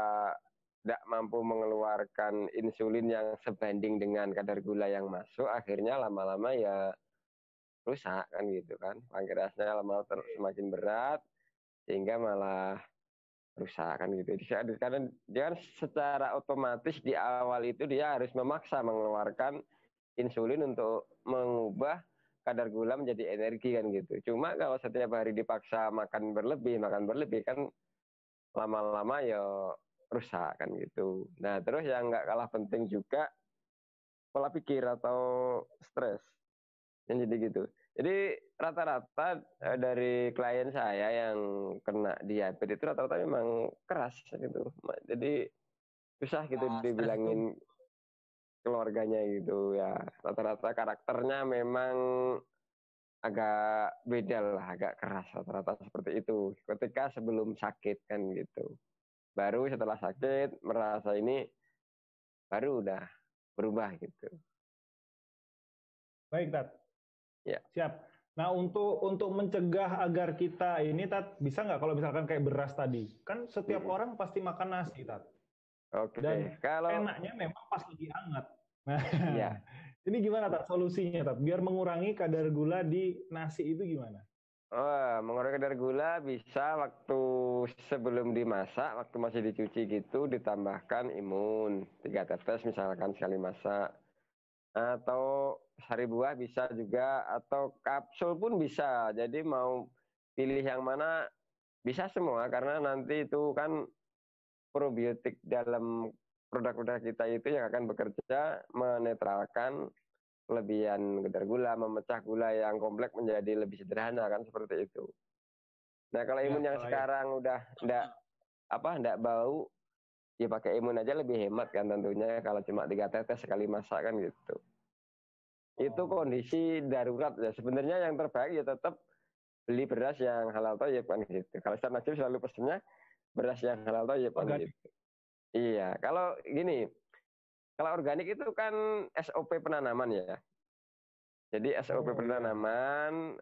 tidak mampu mengeluarkan insulin yang sebanding dengan kadar gula yang masuk, akhirnya lama-lama ya rusak kan gitu kan. Pankreasnya lama-lama semakin berat, sehingga malah rusak kan gitu. Karena dia kan secara otomatis di awal itu dia harus memaksa mengeluarkan insulin untuk mengubah kadar gula menjadi energi kan gitu. Cuma kalau setiap hari dipaksa makan berlebih kan lama-lama ya rusak kan gitu. Nah terus yang nggak kalah penting juga pola pikir atau stres. Yang jadi gitu. Jadi rata-rata dari klien saya yang kena diabetes itu rata-rata memang keras gitu. Jadi susah gitu dibilangin keluarganya gitu ya. Rata-rata karakternya memang agak beda lah, agak keras rata-rata seperti itu. Ketika sebelum sakit kan gitu. Baru setelah sakit merasa ini baru udah berubah gitu. Baik, Tat. Ya. Siap. Nah, untuk mencegah agar kita ini, Tat, bisa nggak kalau misalkan kayak beras tadi? Kan setiap orang pasti makan nasi, Tat. Oke. Dan enaknya memang pas lagi hangat. Nah, ya. Ini gimana, Tat, solusinya, Tat? Biar mengurangi kadar gula di nasi itu gimana? Mengurangi kadar gula bisa waktu sebelum dimasak, waktu masih dicuci gitu, ditambahkan imun. 3 tetes misalkan sekali masak. Atau sari buah bisa juga, atau kapsul pun bisa. Jadi mau pilih yang mana bisa semua, karena nanti itu kan probiotik dalam produk-produk kita itu yang akan bekerja menetralkan kelebihan kadar gula, memecah gula yang kompleks menjadi lebih sederhana kan seperti itu. Nah kalau imun yang sekarang udah enggak bau, ya pakai imun aja lebih hemat kan tentunya kalau cuma 3 tetes sekali masak kan gitu. Itu kondisi darurat ya. Sebenarnya yang terbaik ya tetap beli beras yang halal thayyib kan gitu. Kalau Ustaz Najib selalu pesennya beras yang halal thayyib kan gitu. Iya, kalau gini, kalau organik itu kan SOP penanaman ya. Jadi SOP penanaman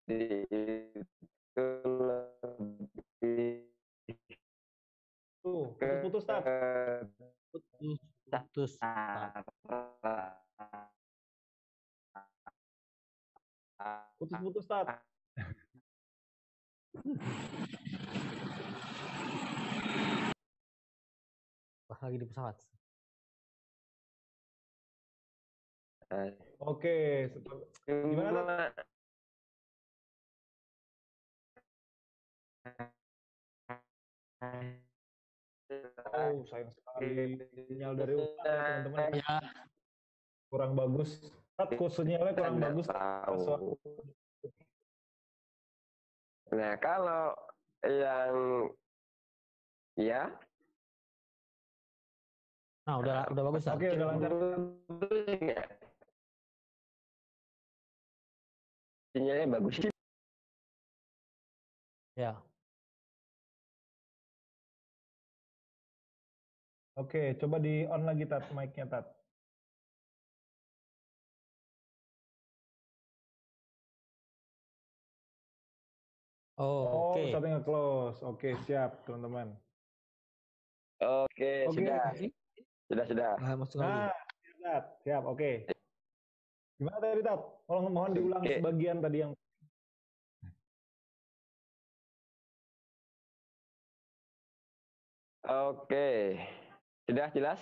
jadi itu lebih putus-putus, Tat. Putus-putus, Tat. Wah, lagi di pesawat. Oke, gimana, Tat? Oh, sayang sekali sinyal dari Ustaz ya, teman-teman. Ya. Kurang bagus. Tat, sinyalnya kurang bagus. Nah, kalau yang ya. Nah, udah bagus. Oke, udah lancar. Sinyalnya bagus. Ya. Oke, coba di on lagi, Tat, mic-nya, Tat. Oke. Ustaz nge-close. Oke, siap, teman-teman. Oke, sudah. Masuk lagi. Siap, oke. Gimana tadi, Tat? Mohon diulang sebagian tadi yang... Oke. Sudah jelas?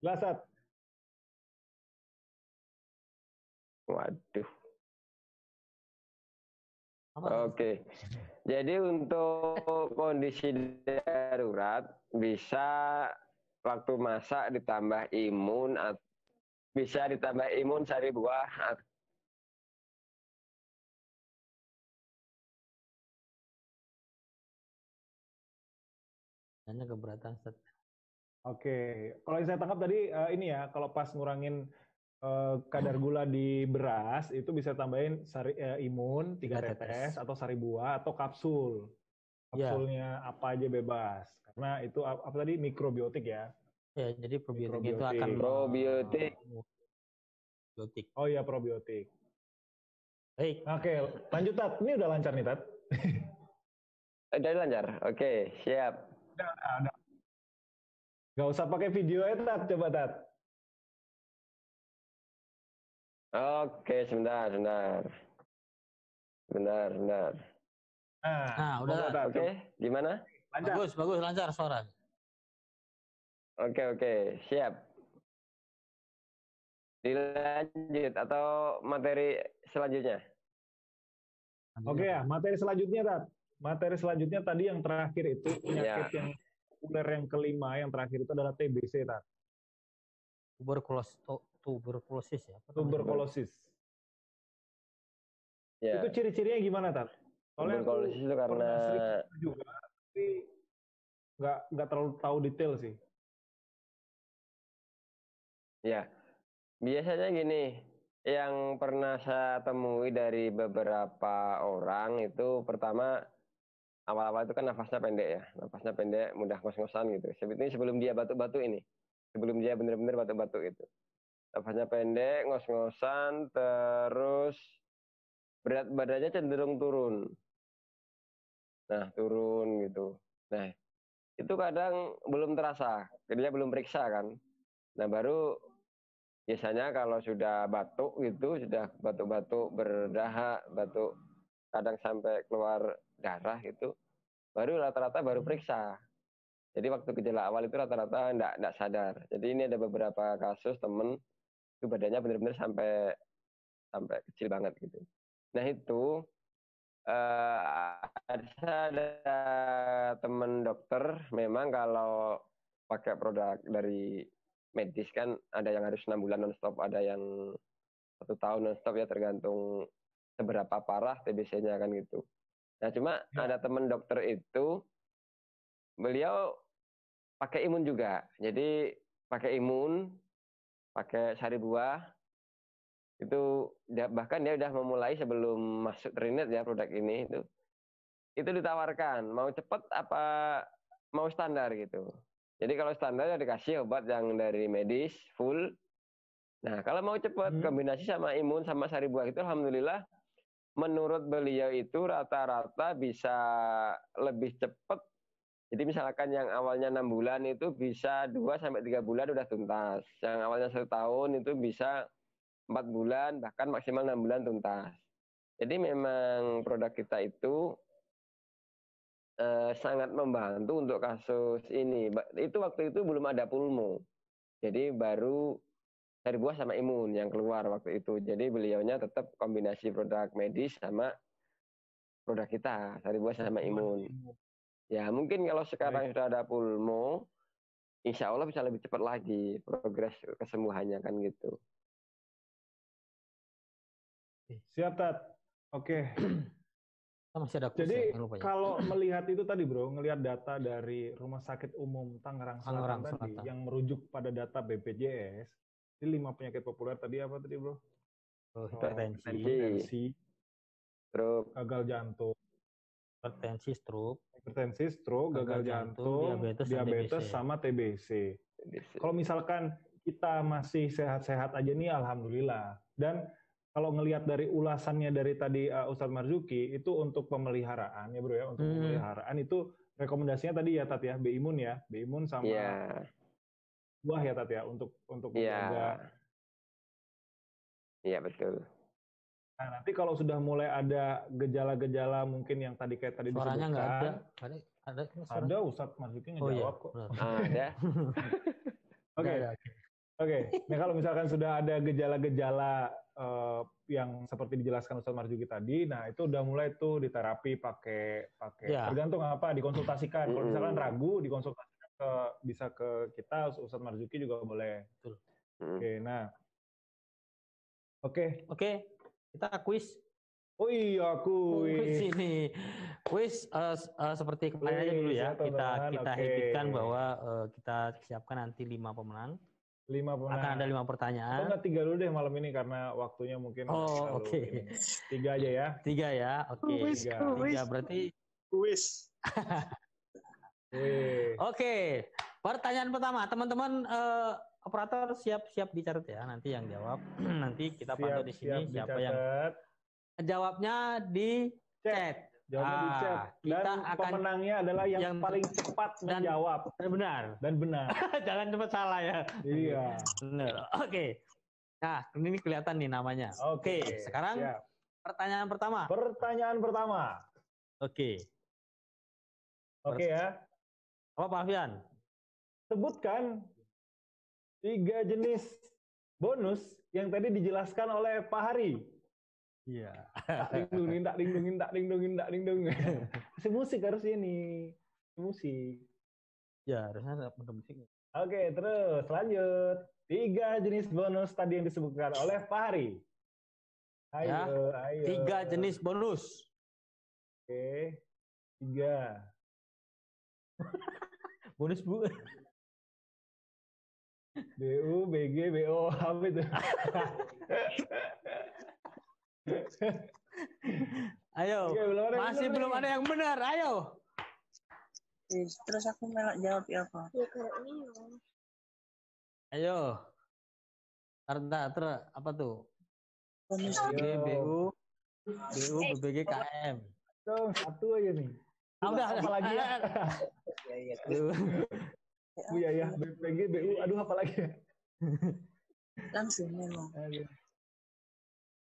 Jelas, Tat. Waduh. Oke. Jadi untuk kondisi darurat bisa waktu masak ditambah imun, bisa ditambah imun sari buah Hanya keberatan Ustaz. Oke, kalau yang saya tangkap tadi ini ya, kalau pas ngurangin kadar gula di beras itu bisa tambahin imun 3 tetes atau sari buah atau kapsul. Kapsulnya apa aja bebas. Karena itu apa tadi mikrobiotik ya. Ya, jadi probiotik itu akan probiotik. Oh iya, probiotik. Baik. Oke, lanjut Tat. Ini udah lancar nih Tat. Udah lancar. Oke, siap. Udah. Gak usah pakai video ya Tat, coba Tat. Oke, sebentar. Benar. Nah, udah. Oke, gimana? Lancar. Bagus, lancar suara. Oke, siap. Dilanjut atau materi selanjutnya? Oke ya, materi selanjutnya Tat. Materi selanjutnya tadi yang terakhir itu penyakit yang populer yang kelima, yang terakhir itu adalah TBC Tat. Tuberkulosis ya. Tuberkulosis. Ya. Itu ciri-cirinya gimana Tat? Soalnya tuberkulosis itu karena juga, tapi nggak terlalu tahu detail sih. Ya, biasanya gini, yang pernah saya temui dari beberapa orang itu pertama awal-awal itu kan nafasnya pendek, mudah ngos-ngosan gitu. Sebelum dia batuk-batuk ini, sebelum dia benar-benar batuk-batuk itu, nafasnya pendek, ngos-ngosan, terus berat badannya cenderung turun. Nah, turun gitu. Nah, itu kadang belum terasa, dia belum periksa kan. Nah, baru biasanya kalau sudah batuk gitu, sudah batuk-batuk berdahak, batuk kadang sampai keluar darah gitu, baru rata-rata baru periksa. Jadi waktu gejala awal itu rata-rata enggak sadar. Jadi ini ada beberapa kasus temen itu badannya benar-benar sampai kecil banget gitu. Nah itu ada temen dokter memang kalau pakai produk dari medis kan ada yang harus 6 bulan non-stop, ada yang 1 tahun non-stop ya tergantung seberapa parah TBC-nya kan gitu. Nah cuma ada temen dokter itu beliau pakai imun juga, jadi pakai imun, pakai sari buah itu bahkan dia udah memulai sebelum masuk Trinet ya produk ini itu ditawarkan mau cepat apa mau standar gitu. Jadi kalau standar ya dikasih obat yang dari medis full. Nah kalau mau cepat kombinasi sama imun sama sari buah itu alhamdulillah menurut beliau itu rata-rata bisa lebih cepat. Jadi misalkan yang awalnya 6 bulan itu bisa 2-3 bulan udah tuntas. Yang awalnya 1 tahun itu bisa 4 bulan bahkan maksimal 6 bulan tuntas. Jadi memang produk kita itu sangat membantu untuk kasus ini. Itu waktu itu belum ada pulmo. Jadi baru sari buah sama imun yang keluar waktu itu. Jadi beliaunya tetap kombinasi produk medis sama produk kita, sari buah sama imun. Ya mungkin kalau sekarang sudah ada pulmo, insya Allah bisa lebih cepat lagi progres kesembuhannya kan gitu. Siap Tat. Oke. Masih ada jadi kalau melihat itu tadi bro, ngelihat data dari Rumah Sakit Umum Tangerang Selatan tadi yang merujuk pada data BPJS, ini 5 penyakit populer tadi apa tadi bro? Hipertensi, stroke, gagal jantung, hipertensi, stroke, gagal jantung, diabetes sama TBC. Kalau misalkan kita masih sehat-sehat aja nih, alhamdulillah. Dan kalau ngelihat dari ulasannya dari tadi Ustadz Marzuki itu untuk pemeliharaan ya bro ya, untuk pemeliharaan itu rekomendasinya tadi ya Tat ya, B-Imun ya, B-Imun sama buah ya Tat ya untuk menjaga. Iya betul. Nah nanti kalau sudah mulai ada gejala-gejala mungkin yang tadi kayak tadi suaranya disebutkan. Ada Ustadz Marzuki ngejawab kok. Ada. Oke. Nah kalau misalkan sudah ada gejala-gejala yang seperti dijelaskan Ustadz Marzuki tadi, nah itu udah mulai tuh diterapi pakai tergantung apa dikonsultasikan. Kalau misalkan ragu dikonsultasikan bisa ke kita Ustadz Marzuki juga boleh. Betul. Oke, nah. Oke, kita kuis. Oh iya, kuis. Ini kuis seperti kemarin aja dulu ya. Kita habitkan bahwa kita siapkan nanti 5 pemenang. 5 pemenang. Akan ada 5 pertanyaan. Atau enggak 3 dulu deh malam ini karena waktunya mungkin. Oh, oke. 3 aja ya. 3 ya, oke. 3 berarti kuis. Oke. Pertanyaan pertama, teman-teman operator siap-siap dicatat ya. Nanti yang jawab nanti kita pantau di sini siapa yang jawabnya di chat. Jawabnya di chat. Dan pemenangnya adalah yang paling cepat menjawab. Dan benar. Jangan cepat salah ya. Iya. Benar. Oke. Nah, ini kelihatan nih namanya. Oke. Sekarang pertanyaan pertama. Oke. Oke ya. Apa Pak Alfian? Sebutkan 3 jenis bonus yang tadi dijelaskan oleh Pak Hari. Iya. Tak ding. Musik harus ini. Musik. Ya, harusnya ada musik. Oke, terus lanjut. 3 jenis bonus tadi yang disebutkan oleh Pak Hari. Ayo. 3 jenis bonus. Oke. 3. Bonus Bu. BU, BG, BO, apa itu? Ayo. Oke, masih belum ada yang benar. Ayo. Terus aku melak jawab ya apa? Ayo. Ter apa tuh? Bonus BU, BBG, KM. Dong, 1 aja nih. Udah, apa lagi ya? Iya, BPG, BU, aduh apa lagi ya? Langsung memang.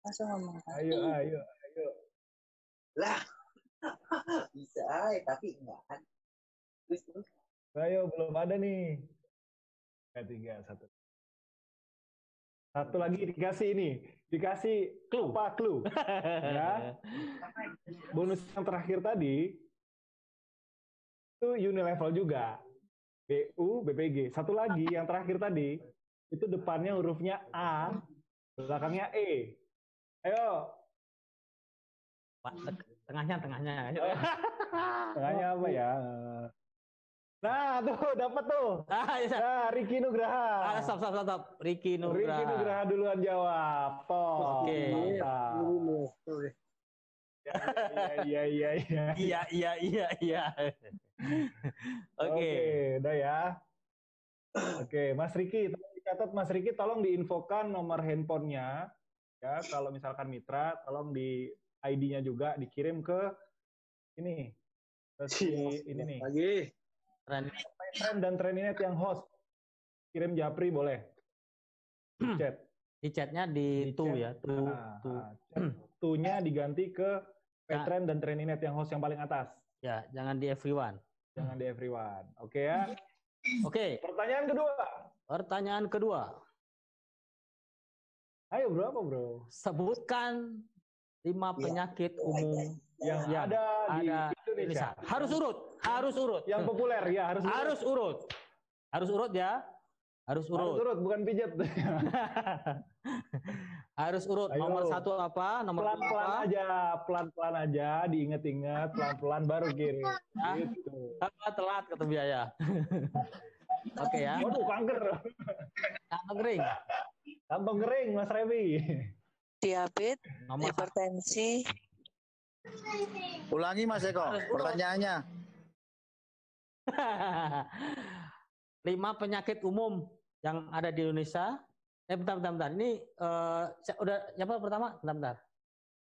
Langsung ngomong. Ayo. Lah, bisa, tapi enggak kan. Terus. Ayo, belum ada nih. 3, 1. Satu lagi dikasih clue. Apa clue? Ya. Bonus yang terakhir tadi itu unilevel juga. BU, BPG. Satu lagi yang terakhir tadi itu depannya hurufnya A, belakangnya E. Ayo. Tengahnya. Tengahnya apa ya? Nah, tuh dapat tuh. Nah, Ricky Nugraha. Stop. Ricky Nugraha duluan jawab. Oke. Iya. Oke, udah ya. Oke, Mas Riki, tolong dicatat Mas Riki, tolong diinfokan nomor handphonenya. Ya, kalau misalkan mitra, tolong di ID-nya juga dikirim ke ini. Ini nih. Lagi. Trend dan Treninet yang host. Kirim Japri boleh. Di chat. Di chatnya di tu ya. Tu-nya diganti ke Trend dan Treninet yang host yang paling atas. Ya, jangan di everyone. Oke ya. Oke. Pertanyaan kedua. Ayo bro, apa bro? Sebutkan 5 penyakit umum yang ada di Indonesia. Harus urut. Yang populer ya, harus urut ya. Harus urut, bukan pijat. Harus urut. Ayo. Nomor 1 apa? Nomor pelan-pelan aja, diinget-inget, pelan-pelan baru kirim. Gitu. Telat kata biaya. Oke ya. Waduh, kanker. Kantong kering, Mas Revi. Diabetes, hipertensi. Ulangi Mas Eko, pertanyaannya. 5 penyakit umum yang ada di Indonesia. Bentar. Ini udah siapa pertama? Bentar.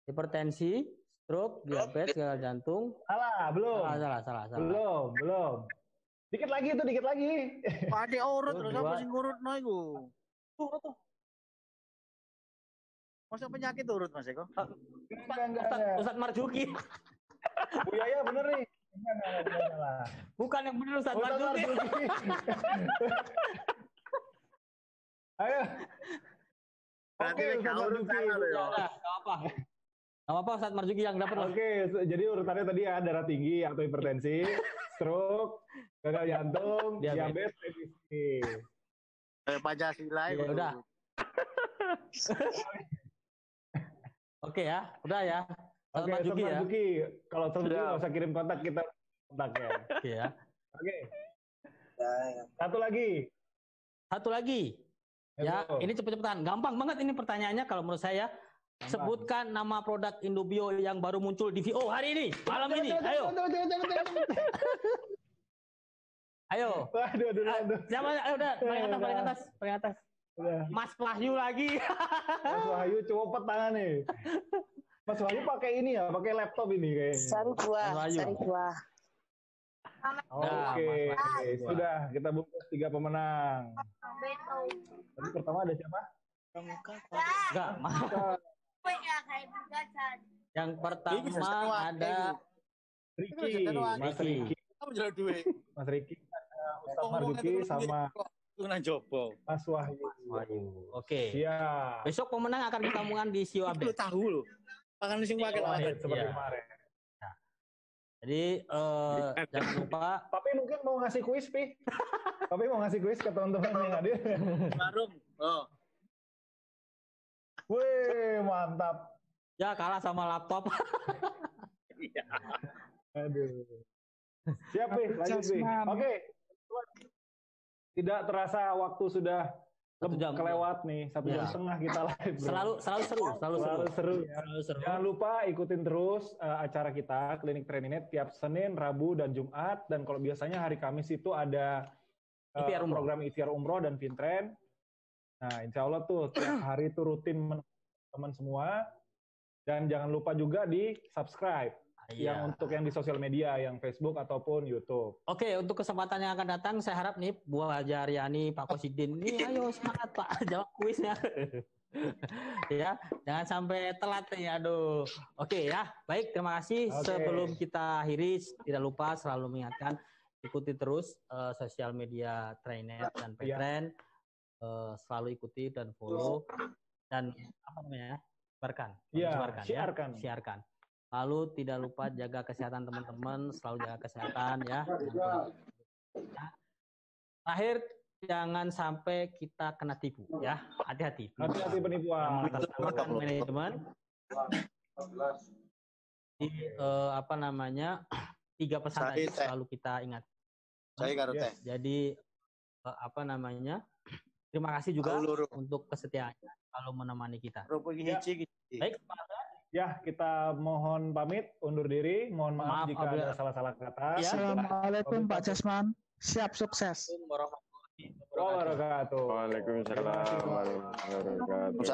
Hipertensi, stroke, diabetes, gagal jantung. Salah, belum. Salah. Belum. Dikit lagi. Ada urut terus apa sing urut no iku? Urut tuh. Masa penyakit urut Mas Eko? Ustaz Marzuki. Buya bener nih. Enggak. Bukan yang bener Ustaz Marzuki. Ayo. Oke, Ustaz Marzuki. Enggak apa Ustaz Marzuki yang dapat. Oke, jadi urutannya tadi ya darah tinggi atau hipertensi, stroke, gagal jantung, diabetes, revisi. Pancasila ya udah. Oke ya, udah ya. Oke, Marzuki ya. Marzuki. Kalau Marzuki nggak usah kirim kontak, kita kontak ya. Oke ya. Oke. Satu lagi. Ya, ini cepet-cepetan. Gampang banget ini pertanyaannya kalau menurut saya. Sebutkan nama produk Indobio yang baru muncul di VO hari ini, malam ini. Ayo. Ayo. Aduh. Siapa? Ayo udah, paling atas. Mas Wahyu lagi. Mas Wahyu cepet tangan nih. Mas Wahyu pakai ini ya, pakai laptop ini kayaknya. Sari buah. Oke, sudah kita bungkus 3 pemenang. Tadi pertama ada siapa? Enggak, yang pertama ada Mas Riki. Mas Riki, Ustaz Marzuki sama Mas Wahyu. Oke. Siap. Besok pemenang akan kita umumkan di Sio Update. Tahu loh. Pakan sing pakai seperti kemarin. Jadi jangan lupa. Tapi mungkin mau ngasih kuis, Pi. Tapi mau ngasih kuis ke teman-teman yang hadir. Warung. Wih, mantap. Ya kalah sama laptop. Iya. Aduh. Siap, Pi. Lanjut, Pi. Oke. Tidak terasa waktu sudah kelewat nih, 1 jam setengah kita live. Bro. Selalu seru ya. Jangan lupa ikutin terus acara kita Klinik Training tiap Senin, Rabu dan Jumat, dan kalau biasanya hari Kamis itu ada program ikhtiar umroh dan Fintren. Nah, insya Allah tuh tiap hari itu rutin teman semua, dan jangan lupa juga di subscribe. Yang untuk yang di sosial media, yang Facebook ataupun YouTube. Oke, untuk kesempatan yang akan datang, saya harap nih Bu Haja Aryani, Pak Kosidin, nih ayo semangat Pak, jawab kuisnya. Ya, jangan sampai telat nih, aduh. Oke ya, baik, terima kasih. Sebelum kita akhiri, tidak lupa selalu mengingatkan, ikuti terus sosial media Trainet dan Petren, selalu ikuti dan follow, dan apa namanya, siarkan. Lalu tidak lupa jaga kesehatan teman-teman, selalu jaga kesehatan ya. Terakhir, jangan sampai kita kena tipu ya. Hati-hati. Hati-hati penipuan. Manajemen. Apa namanya? 3 pesan tadi selalu kita ingat. Jadi apa namanya? Terima kasih juga untuk kesetiaannya kalau menemani kita. Baik, ya, kita mohon pamit, undur diri. Mohon maaf jika ada salah-salah kata. Ya. Assalamualaikum Pak Jasman. Siap sukses. Wabarakatuh. Waalaikumsalam warahmatullahi wabarakatuh.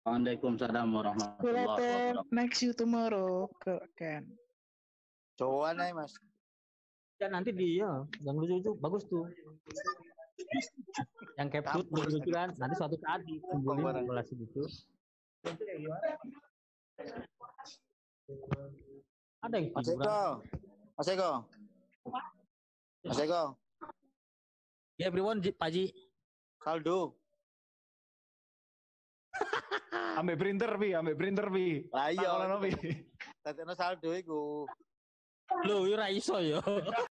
Waalaikumsalam warahmatullahi wabarakatuh. Next you tomorrow, Ken. Cowan aja Mas. Ya nanti dia yang lucu itu bagus tuh. Yang capture lucu kan, nanti suatu saat dikumpulin simulasi gitu. Ada yang Mas Eko. Ya everyone, Pak Ji. Saldo. Ambil printer Pi. Lah iya. Tadi saldo iku. Lho, ora iso ya.